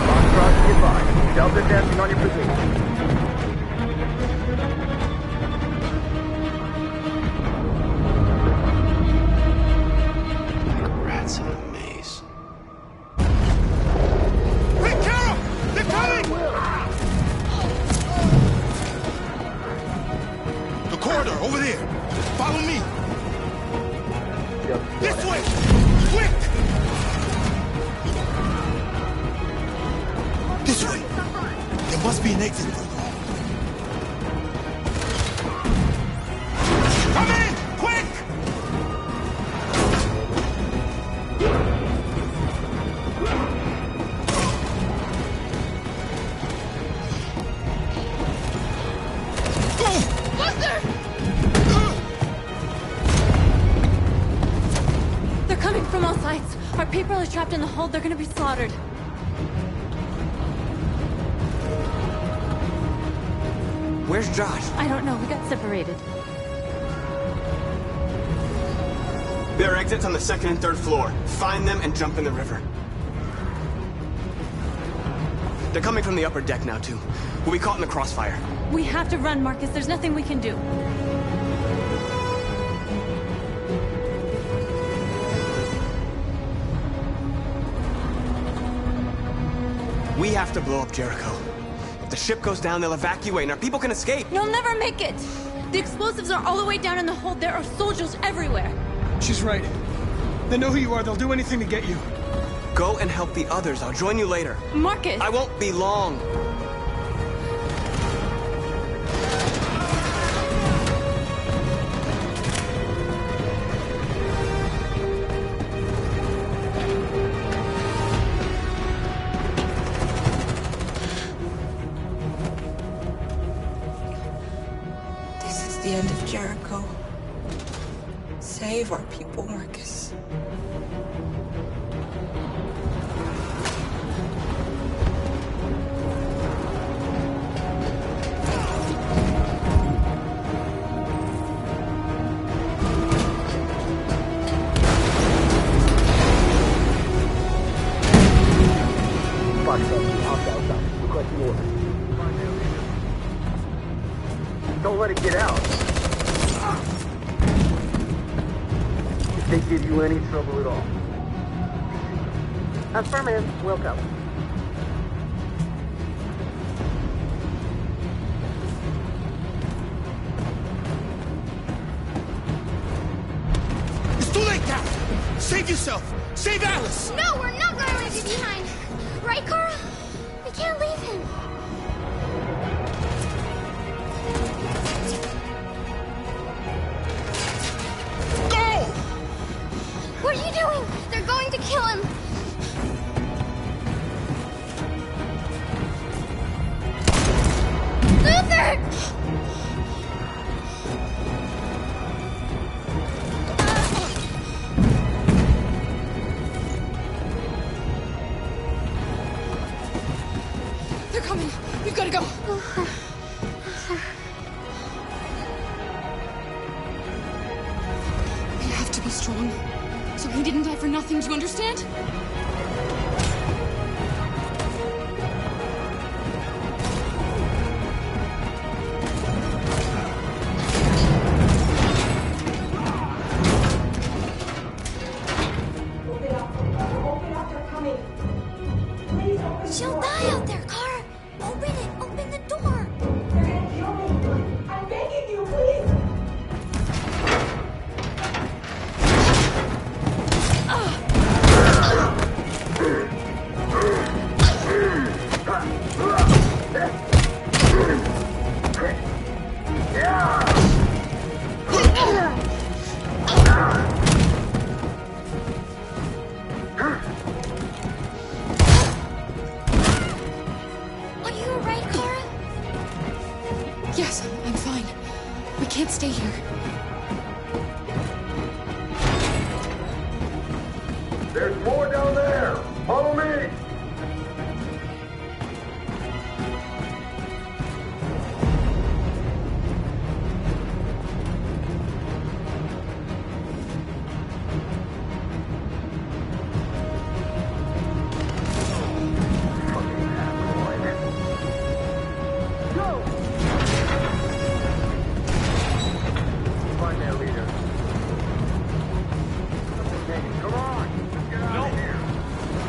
Foxtrot, goodbye. Delta dancing on your position. Rats in a maze. Hey, Carol! They're coming! The corridor, over there. Follow me. This way! Quick! This way! There must be an exit further on. Come in! Quick! They're coming from all sides. Our people are trapped in the hold. They're gonna be slaughtered. Where's Josh? I don't know. We got separated. There are exits on the second and third floor. Find them and jump in the river. They're coming from the upper deck now, too. We'll be caught in the crossfire. We have to run, Marcus. There's nothing we can do. We have to blow up Jericho. If the ship goes down, they'll evacuate and our people can escape. You'll never make it! The explosives are all the way down in the hold. There are soldiers everywhere. She's right. They know who you are. They'll do anything to get you. Go and help the others. I'll join you later. Marcus! I won't be long. This is the end of Jericho. Save our people, Marcus. Don't let it get out. If they give you any trouble at all. Affirmative. Welcome. Save yourself! Save Alice! No, we're not going to leave you behind. Right, Kara? We can't leave him. Go! What are you doing? They're going to kill him. Luther! They're coming. We've got to go. We have to be strong. So he didn't die for nothing, do you understand? She'll die out there, Kara. Open it. Open the door. They're gonna kill me. I'm begging you, please. Are you alright, Kara? Yes, I'm fine. We can't stay here. There's more down there! Follow me! Find their leader. Come on! Let's get out of here!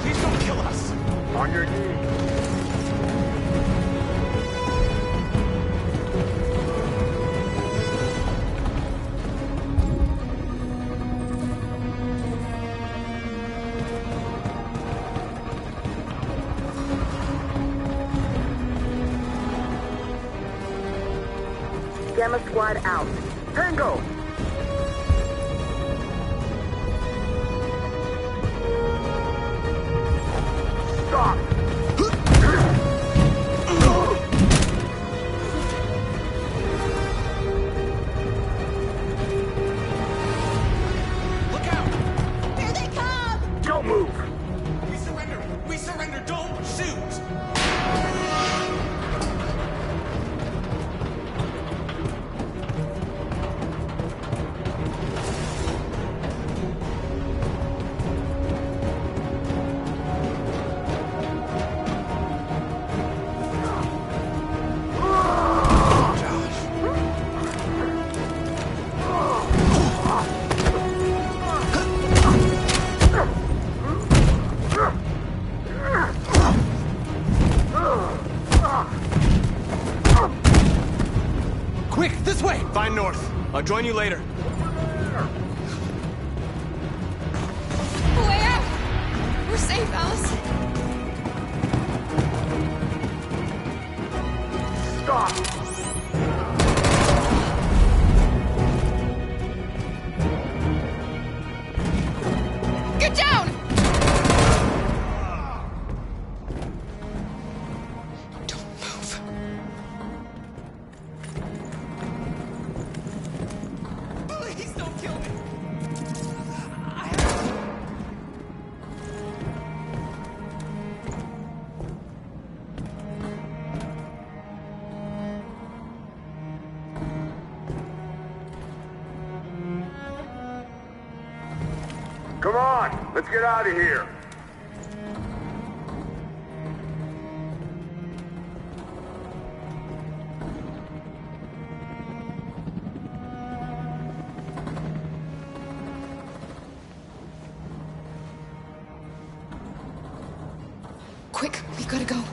Please don't kill us! On your knees! Gamma Squad out. Tango! Stop! Look out! Here they come! Don't move! We surrender! We surrender! Don't shoot! Quick, this way! Find North. I'll join you later. Way out! We're safe, Alice. Stop! Get down! Don't move. Please don't kill me! Come on! Let's get out of here! Quick, we gotta go.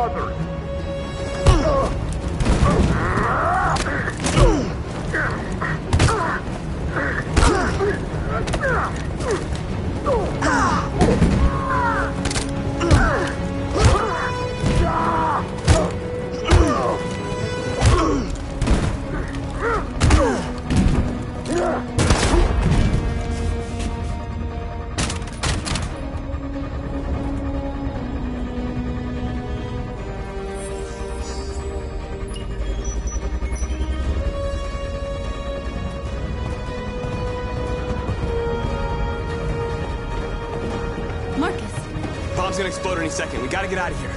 others. Bomb's gonna explode any second. We gotta get out of here.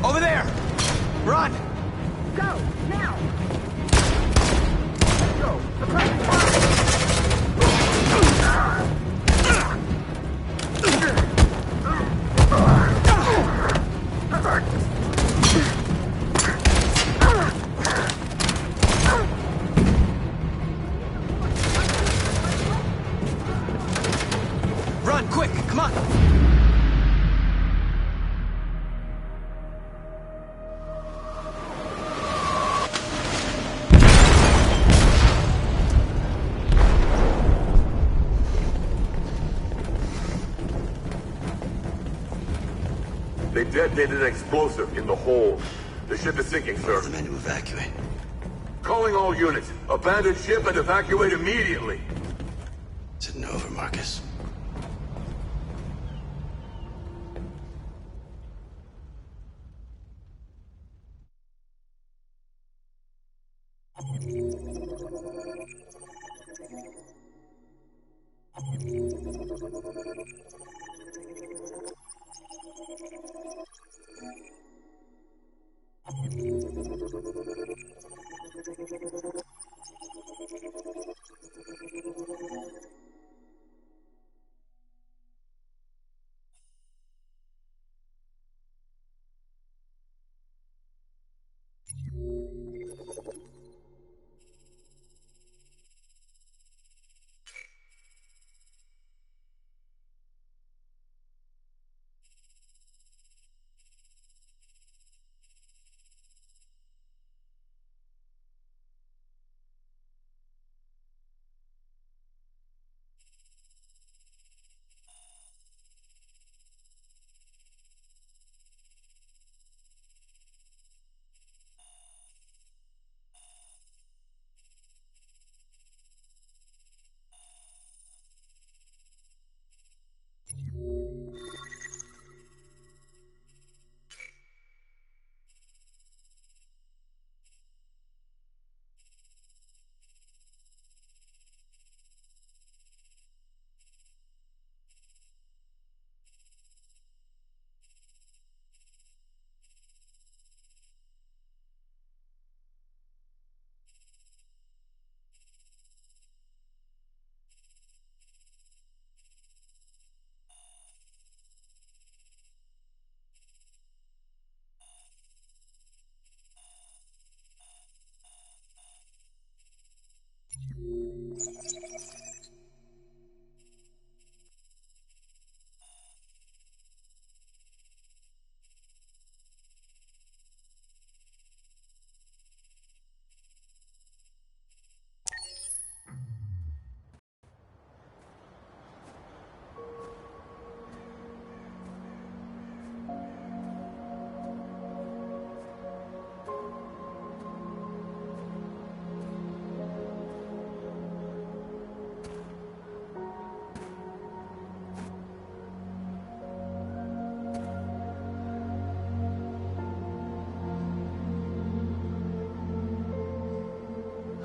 Over there! Run! Go! Now! Let's go! Suppressing Run, quick! Come on! They detonated an explosive in the hold. The ship is sinking, sir. The men to evacuate. Calling all units. Abandon ship and evacuate immediately. Is it over, Marcus?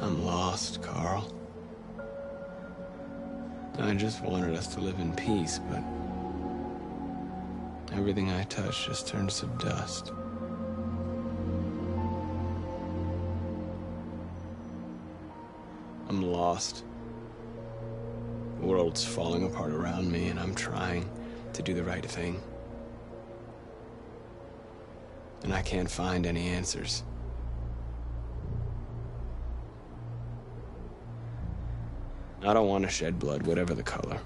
I'm lost, Carl. I just wanted us to live in peace, but everything I touch just turns to dust. I'm lost. The world's falling apart around me, and I'm trying to do the right thing. And I can't find any answers. I don't want to shed blood, whatever the color.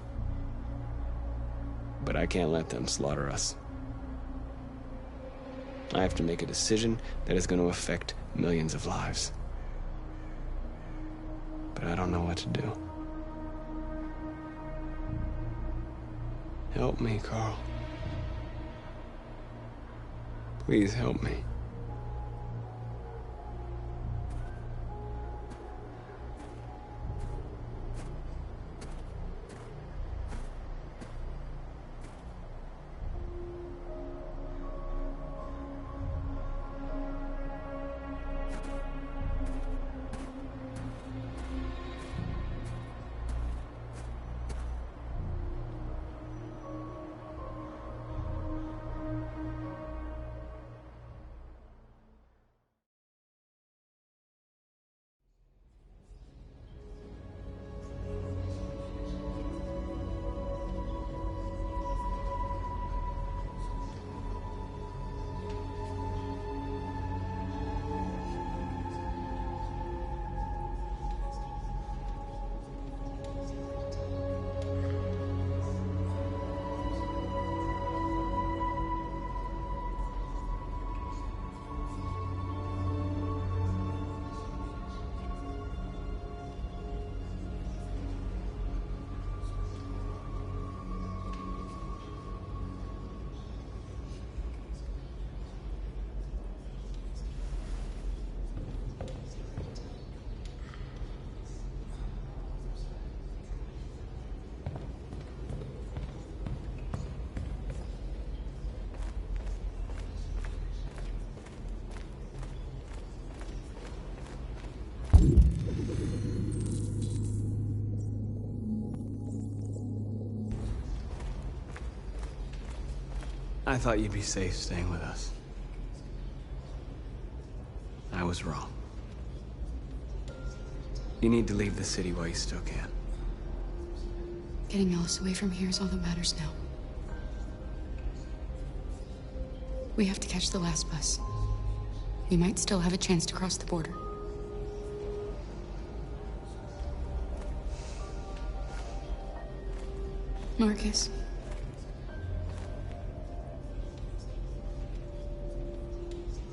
But I can't let them slaughter us. I have to make a decision that is going to affect millions of lives. But I don't know what to do. Help me, Carl. Please help me. I thought you'd be safe staying with us. I was wrong. You need to leave the city while you still can. Getting Alice away from here is all that matters now. We have to catch the last bus. We might still have a chance to cross the border. Marcus.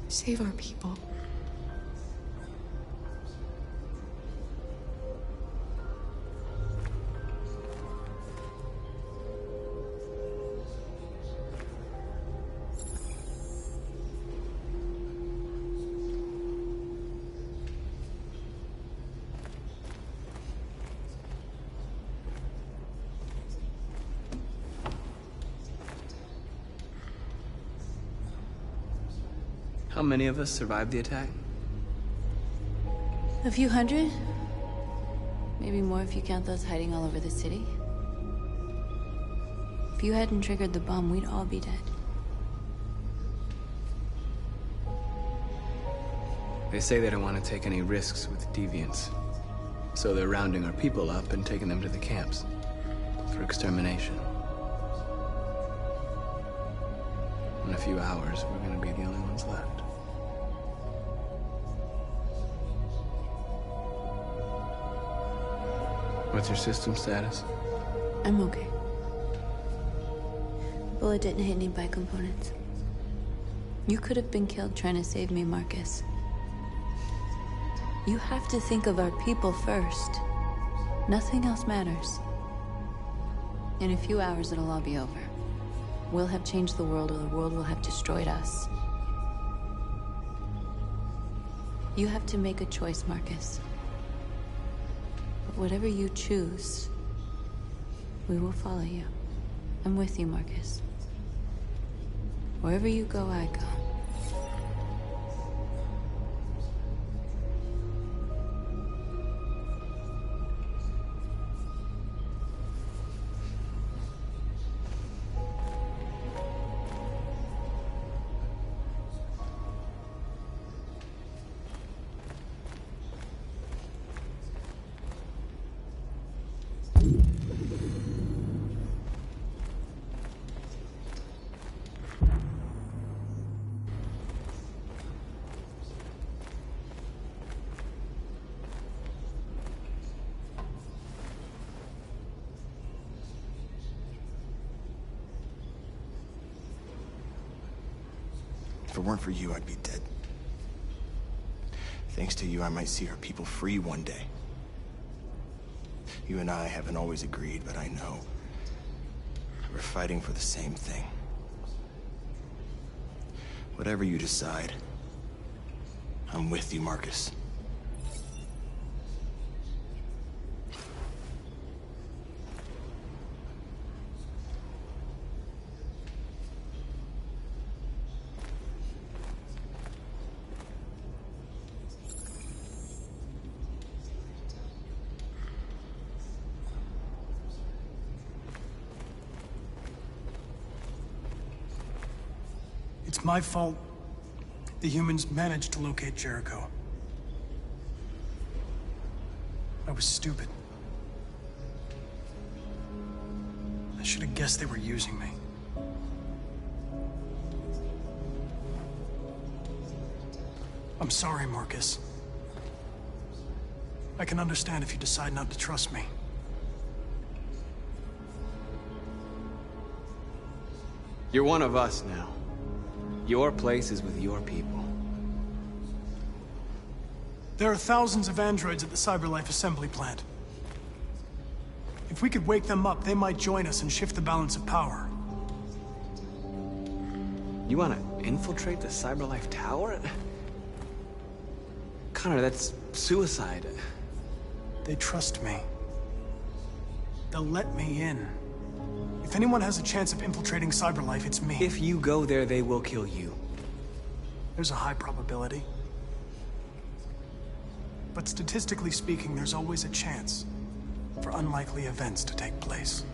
Save our people. How many of us survived the attack? A few hundred? Maybe more if you count those hiding all over the city. If you hadn't triggered the bomb, we'd all be dead. They say they don't want to take any risks with deviants. So they're rounding our people up and taking them to the camps for extermination. In a few hours, we're going to be the only ones left. What's your system status? I'm okay. Bullet didn't hit any bicomponents. You could have been killed trying to save me, Marcus. You have to think of our people first. Nothing else matters. In a few hours, it'll all be over. We'll have changed the world, or the world will have destroyed us. You have to make a choice, Marcus. But whatever you choose, we will follow you. I'm with you, Marcus. Wherever you go, I go. If it weren't for you, I'd be dead. Thanks to you, I might see our people free one day. You and I haven't always agreed, but I know we're fighting for the same thing. Whatever you decide, I'm with you, Marcus. It's my fault the humans managed to locate Jericho. I was stupid. I should have guessed they were using me. I'm sorry, Marcus. I can understand if you decide not to trust me. You're one of us now. Your place is with your people. There are thousands of androids at the CyberLife assembly plant. If we could wake them up, they might join us and shift the balance of power. You want to infiltrate the CyberLife tower? Connor, that's suicide. They trust me. They'll let me in. If anyone has a chance of infiltrating CyberLife, it's me. If you go there, they will kill you. There's a high probability. But statistically speaking, there's always a chance for unlikely events to take place.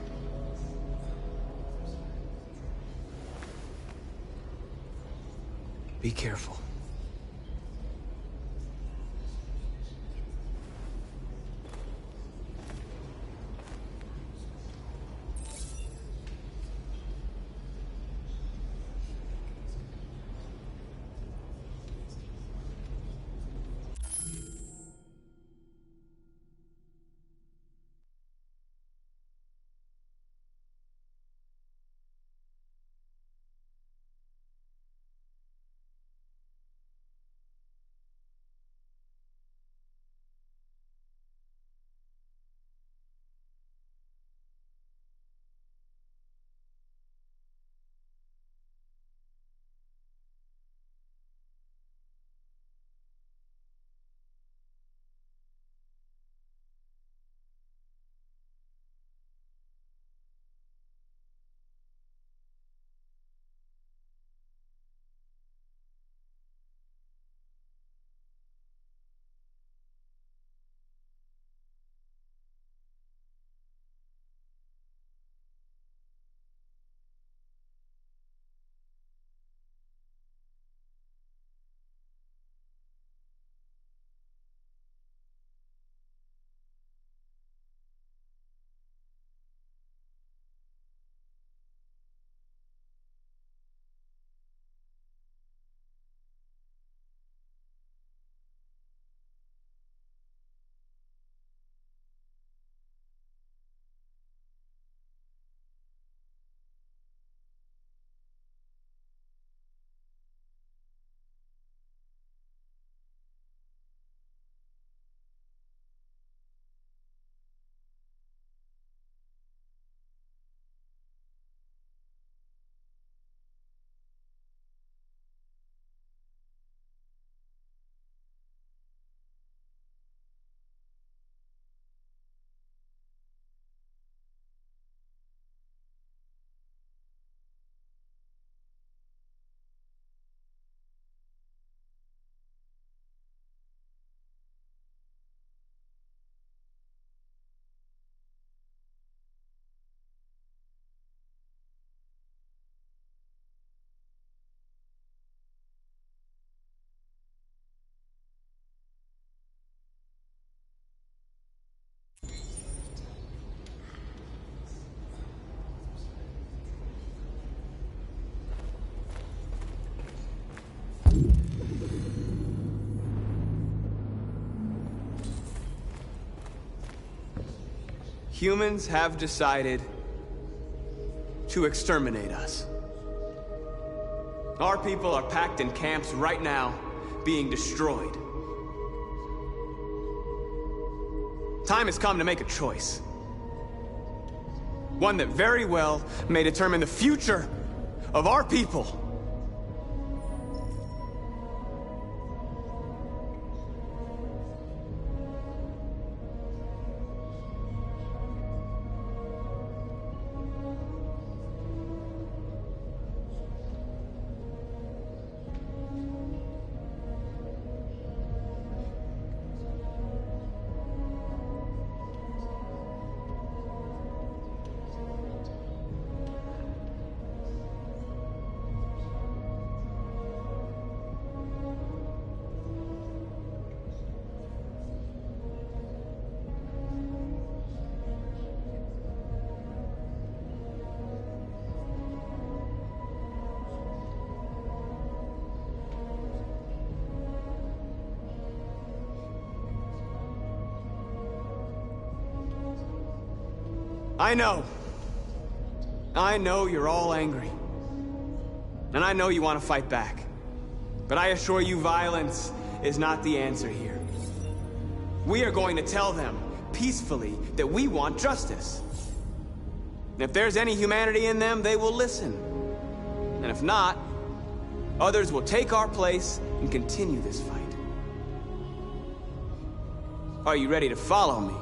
Be careful. Humans have decided to exterminate us. Our people are packed in camps right now, being destroyed. Time has come to make a choice. One that very well may determine the future of our people. I know you're all angry. And I know you want to fight back. But I assure you, violence is not the answer here. We are going to tell them, peacefully, that we want justice. And if there's any humanity in them, they will listen. And if not, others will take our place and continue this fight. Are you ready to follow me?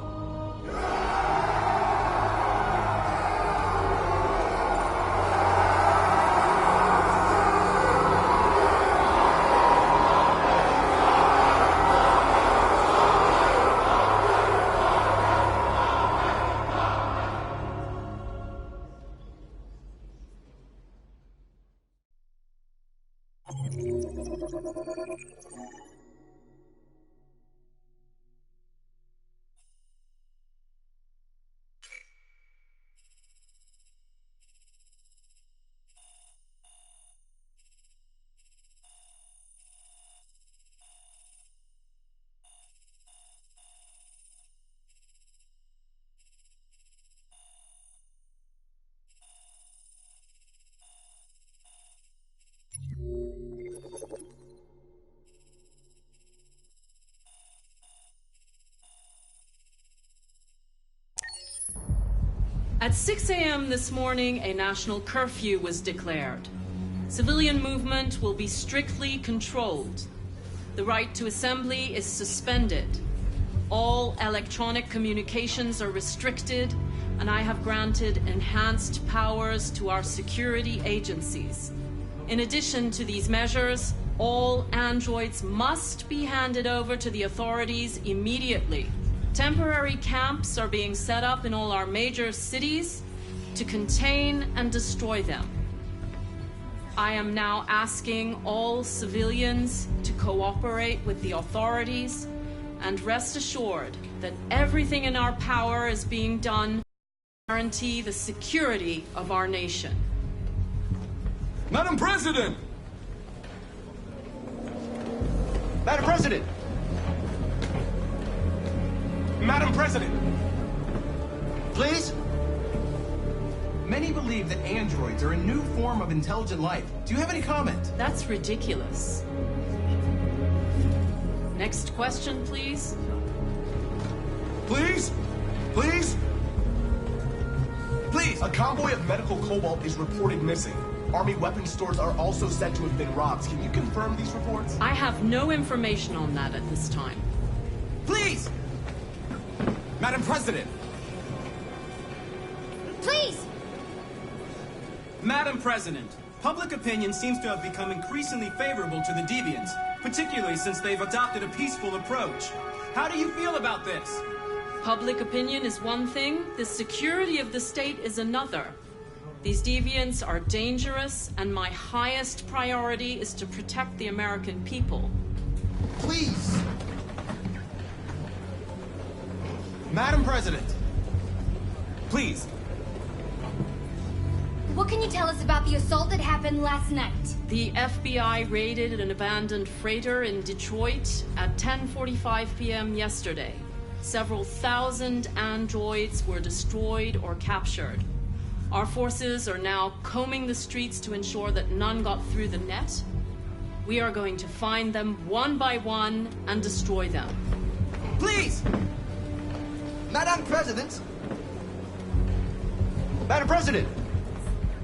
At 6 a.m. this morning, a national curfew was declared. Civilian movement will be strictly controlled. The right to assembly is suspended. All electronic communications are restricted, and I have granted enhanced powers to our security agencies. In addition to these measures, all androids must be handed over to the authorities immediately. Temporary camps are being set up in all our major cities to contain and destroy them. I am now asking all civilians to cooperate with the authorities and rest assured that everything in our power is being done to guarantee the security of our nation. Madam President! Madam President! Madam President! Please? Many believe that androids are a new form of intelligent life. Do you have any comment? That's ridiculous. Next question, please. Please? Please? Please! A convoy of medical cobalt is reported missing. Army weapons stores are also said to have been robbed. Can you confirm these reports? I have no information on that at this time. Please! Madam President! Please! Madam President, public opinion seems to have become increasingly favorable to the deviants, particularly since they've adopted a peaceful approach. How do you feel about this? Public opinion is one thing, the security of the state is another. These deviants are dangerous, and my highest priority is to protect the American people. Please! Madam President! Please! What can you tell us about the assault that happened last night? The FBI raided an abandoned freighter in Detroit at 10:45 p.m. yesterday. Several thousand androids were destroyed or captured. Our forces are now combing the streets to ensure that none got through the net. We are going to find them one by one and destroy them. Please! Madam President! Madam President!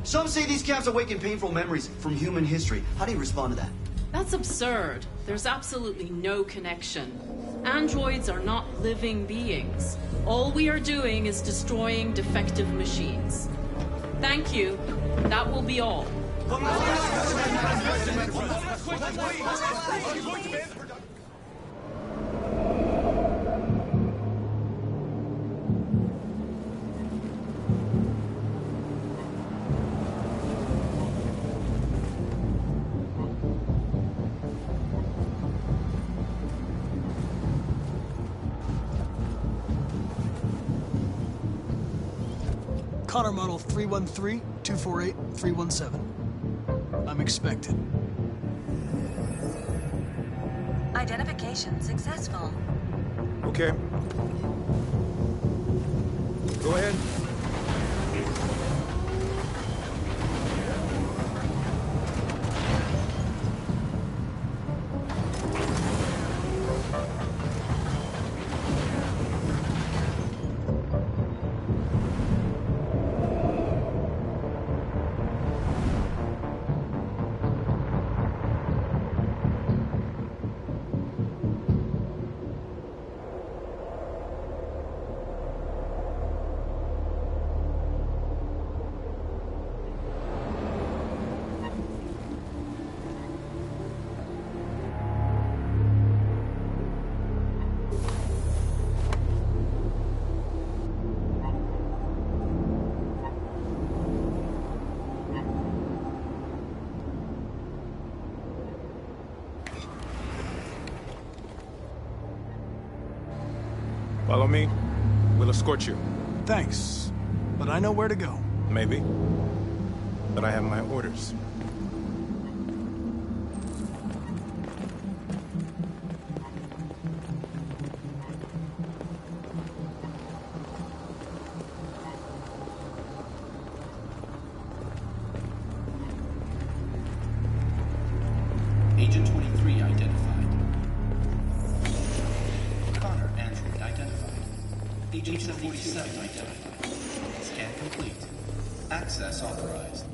Some say these camps awaken painful memories from human history. How do you respond to that? That's absurd. There's absolutely no connection. Androids are not living beings. All we are doing is destroying defective machines. Thank you. That will be all. Connor model 313-248-317. I'm expected. Identification successful. Okay. Go ahead. Follow me. We'll escort you. Thanks, but I know where to go. Maybe. But I have my orders. Agent 23 identified. Connor Android identified. Agent 47 identified. Scan complete. Access authorized.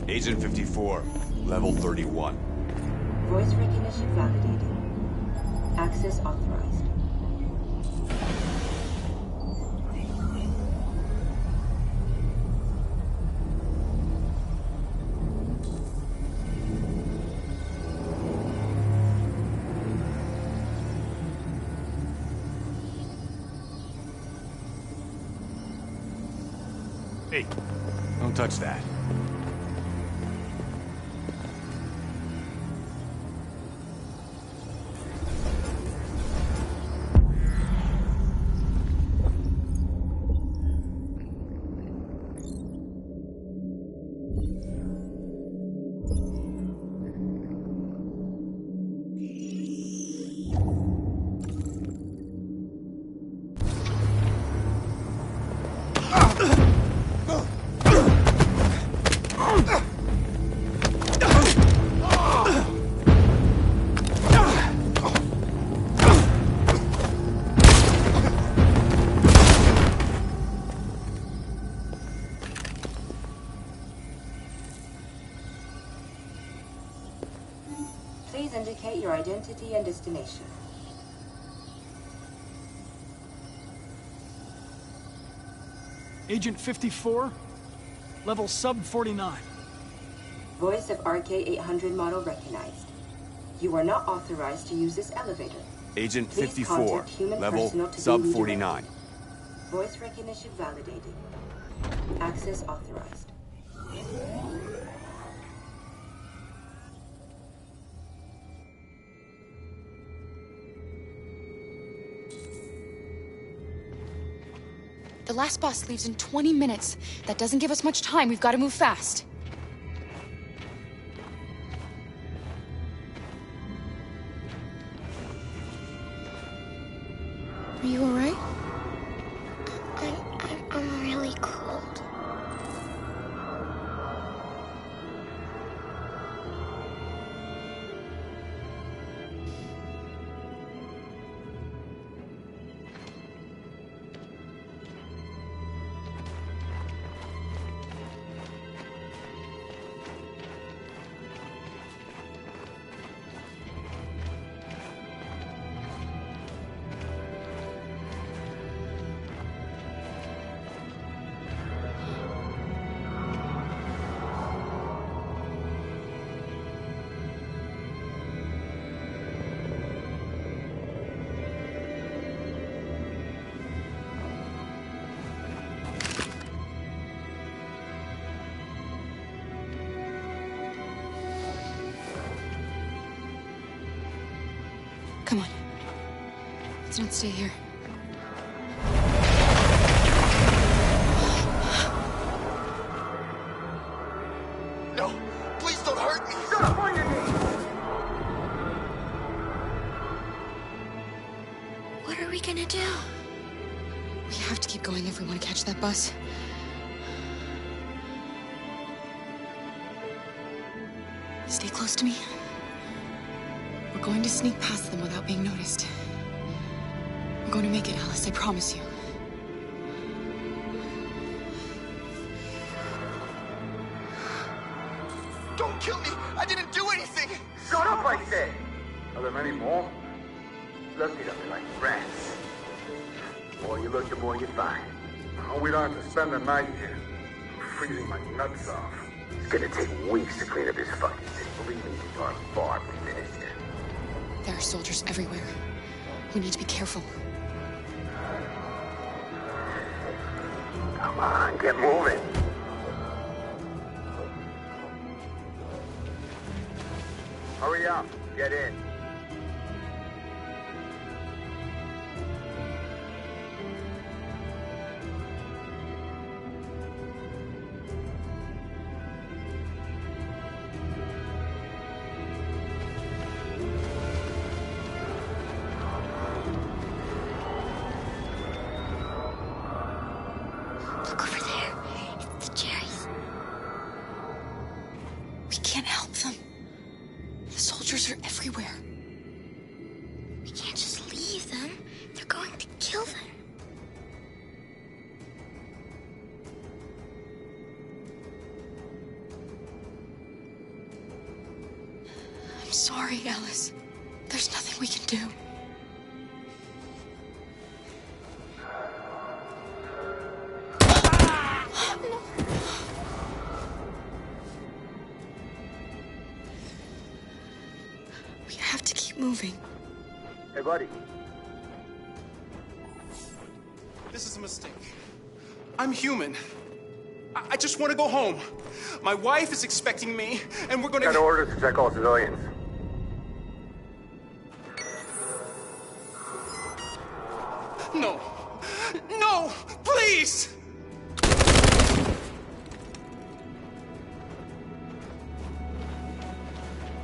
Agent 54, level 31. Voice recognition validated. Access authorized. Hey, don't touch that. Please indicate your identity and destination. Agent 54, level sub 49. Voice of RK-800 model recognized. You are not authorized to use this elevator. Agent Please 54, contact human level personnel to be sub redirected. 49. Voice recognition validated. Access authorized. The last bus leaves in 20 minutes. That doesn't give us much time. We've got to move fast. Are you all right? I'm really cold. Come on. Let's not stay here. No, please don't hurt me. Shut up on your knees! What are we gonna do? We have to keep going if we want to catch that bus. Stay close to me. We're going to sneak past them without being noticed. We're going to make it, Alice, I promise you. Don't kill me. I didn't do anything. Shut up, I said! Are there many more? Look at them like rats. The more you look, the more you find. Oh, we don't have to spend the night here. I'm freezing my nuts off. It's gonna take weeks to clean up this fucking city. Believe me, we are far from finished. There are soldiers everywhere. We need to be careful. Come on, get moving. Hurry up, get in. Look over there. It's the cherries. We can't help them. The soldiers are everywhere. We can't just leave them. They're going to kill them. I'm sorry, Alice. There's nothing we can do. We have to keep moving. Hey, buddy. This is a mistake. I'm human. I just want to go home. My wife is expecting me, and we're gonna... Got orders to check all civilians. No. No! Please!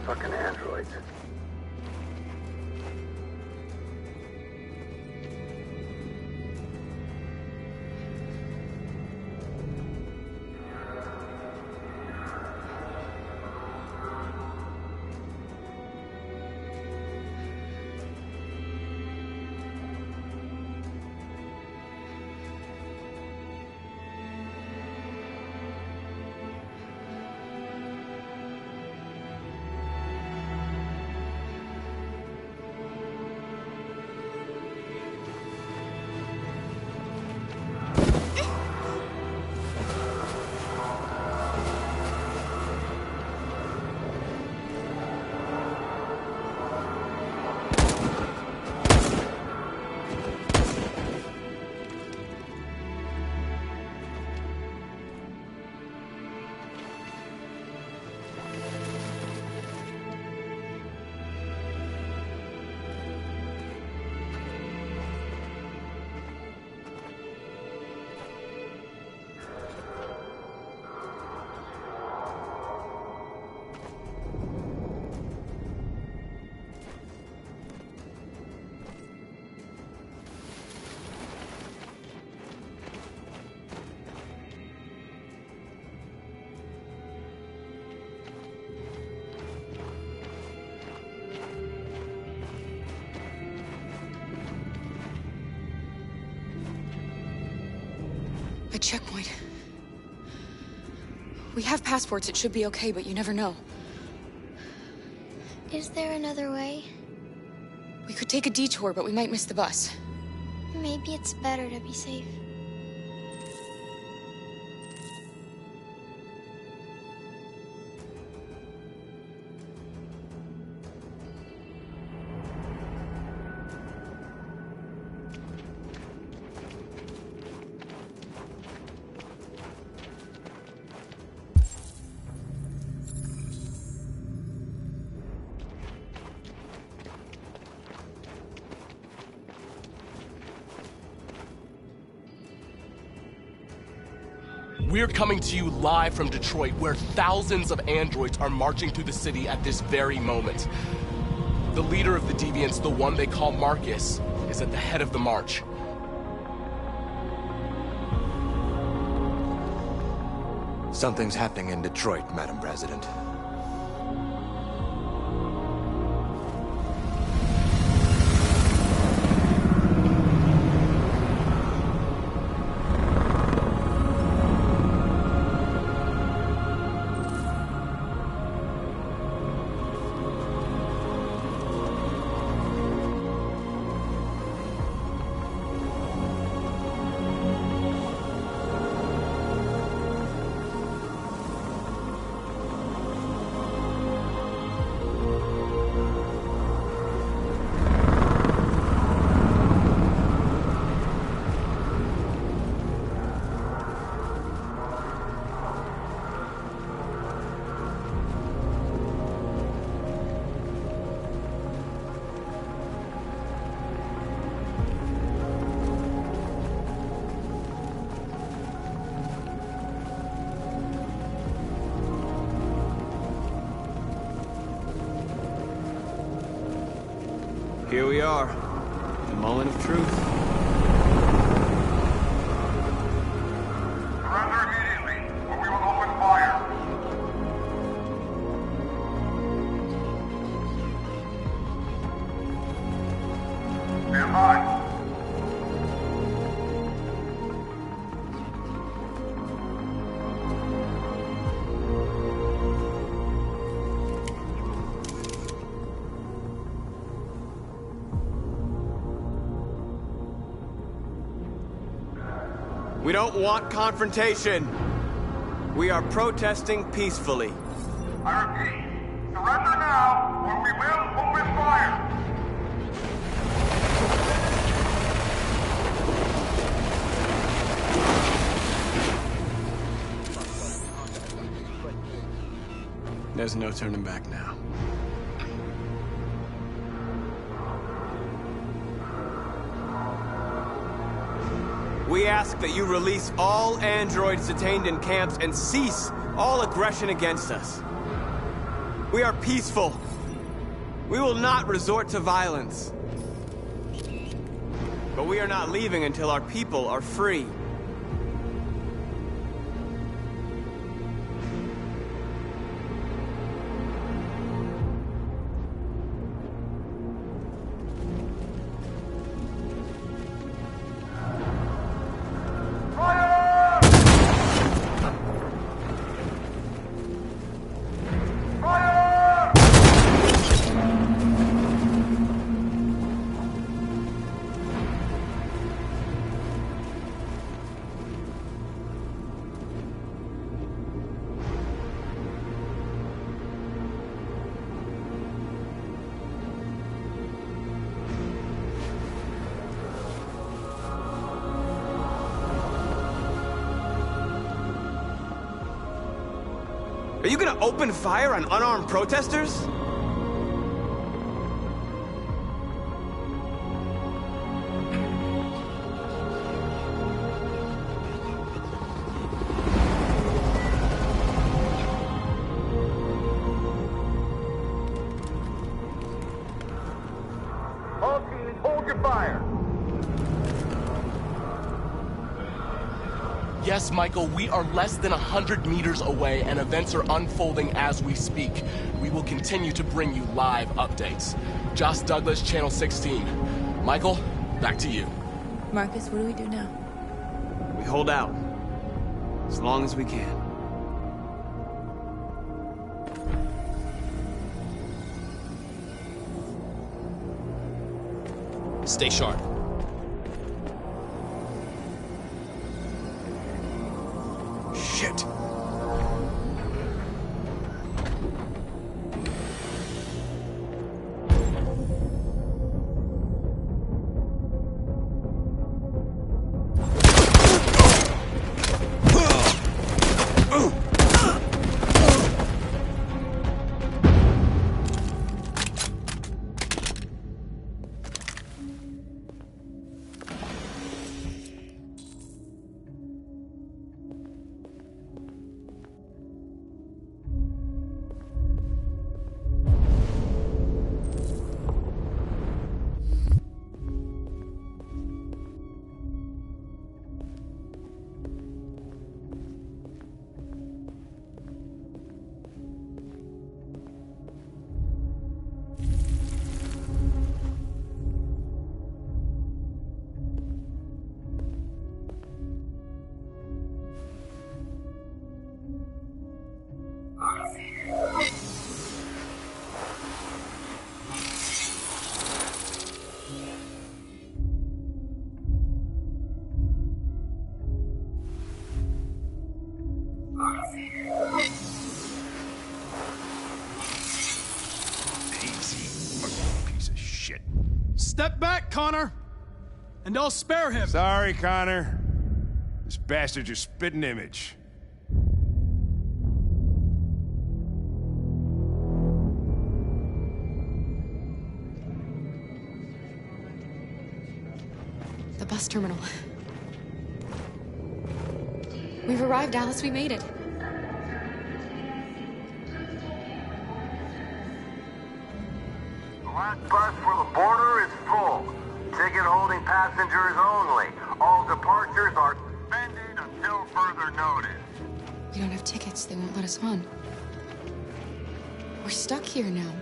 Fucking androids. checkpoint. We have passports, it should be okay, but you never know. Is there another way? We could take a detour, but we might miss the bus. Maybe it's better to be safe. We're coming to you live from Detroit, where thousands of androids are marching through the city at this very moment. The leader of the Deviants, the one they call Marcus, is at the head of the march. Something's happening in Detroit, Madam President. Here we are, the moment of truth. Surrender immediately, or we will open fire. Stand by. We don't want confrontation. We are protesting peacefully. I repeat, surrender now, or we will open fire. There's no turning back now. We ask that you release all androids detained in camps and cease all aggression against us. We are peaceful. We will not resort to violence. But we are not leaving until our people are free. Are you gonna open fire on unarmed protesters? All teams, hold your fire. Yes, Michael, we are less than 100 meters away, and events are unfolding as we speak. We will continue to bring you live updates. Josh Douglas, Channel 16. Michael, back to you. Marcus, what do we do now? We hold out. As long as we can. Stay sharp. Shit. Step back, Connor! And I'll spare him. Sorry, Connor. This bastard's your spitting image. The bus terminal. We've arrived, Alice. We made it. The last bus for the border is full. Ticket holding passengers only. All departures are suspended until further notice. We don't have tickets. They won't let us on. We're stuck here now.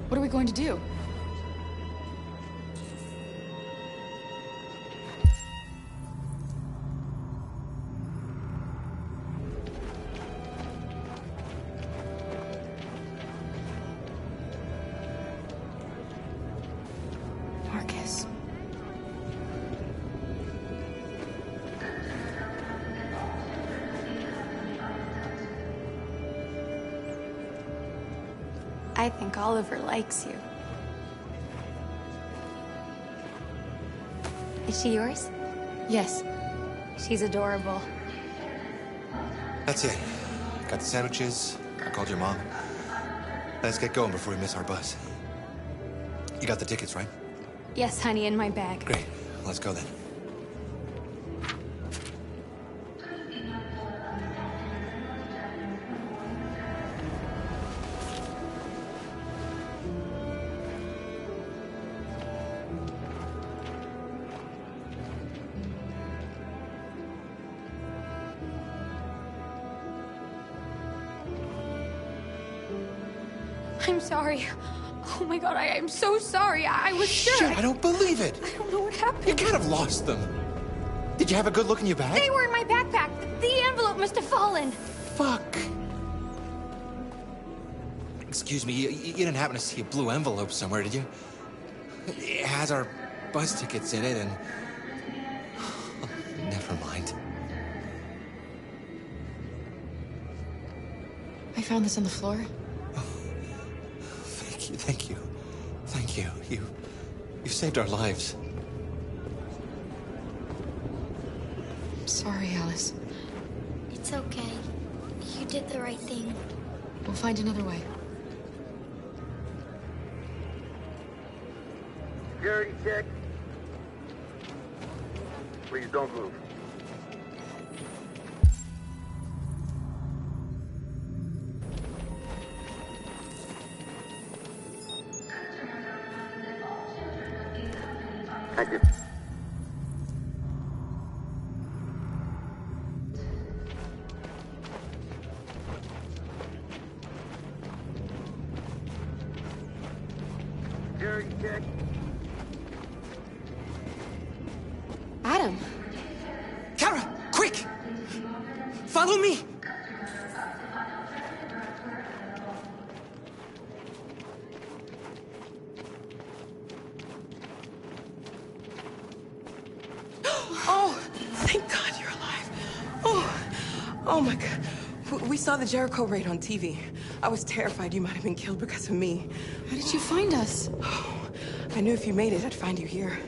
What are we going to do? Marcus. I think Oliver likes you. Is she yours? Yes. She's adorable. That's it. Got the sandwiches. I called your mom. Let's get going before we miss our bus. You got the tickets, right? Yes, honey, in my bag. Great. Let's go then. I'm sorry. Oh my god, I'm so sorry. I was sure. Shit, I don't believe it. I don't know what happened. You can't have lost them. Did you have a good look in your bag? They were in my backpack. The envelope must have fallen. Fuck. Excuse me, you didn't happen to see a blue envelope somewhere, did you? It has our bus tickets in it and... Never mind. I found this on the floor. Thank you. Thank you. You saved our lives. I'm sorry, Alice. It's okay. You did the right thing. We'll find another way. Security check. Please don't move. Thank you. Security check. Follow me! Oh, thank God you're alive. Oh my God. We saw the Jericho raid on TV. I was terrified you might have been killed because of me. How did you find us? Oh, I knew if you made it, I'd find you here.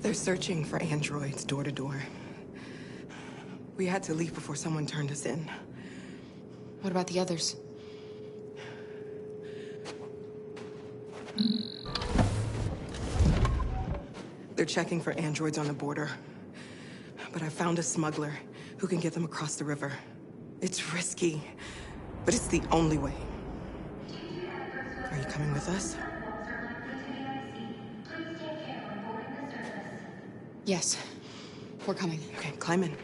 They're searching for androids door to door. We had to leave before someone turned us in. What about the others? They're checking for androids on the border. But I found a smuggler who can get them across the river. It's risky, but it's the only way. Are you coming with us? Yes. We're coming. Okay, climb in.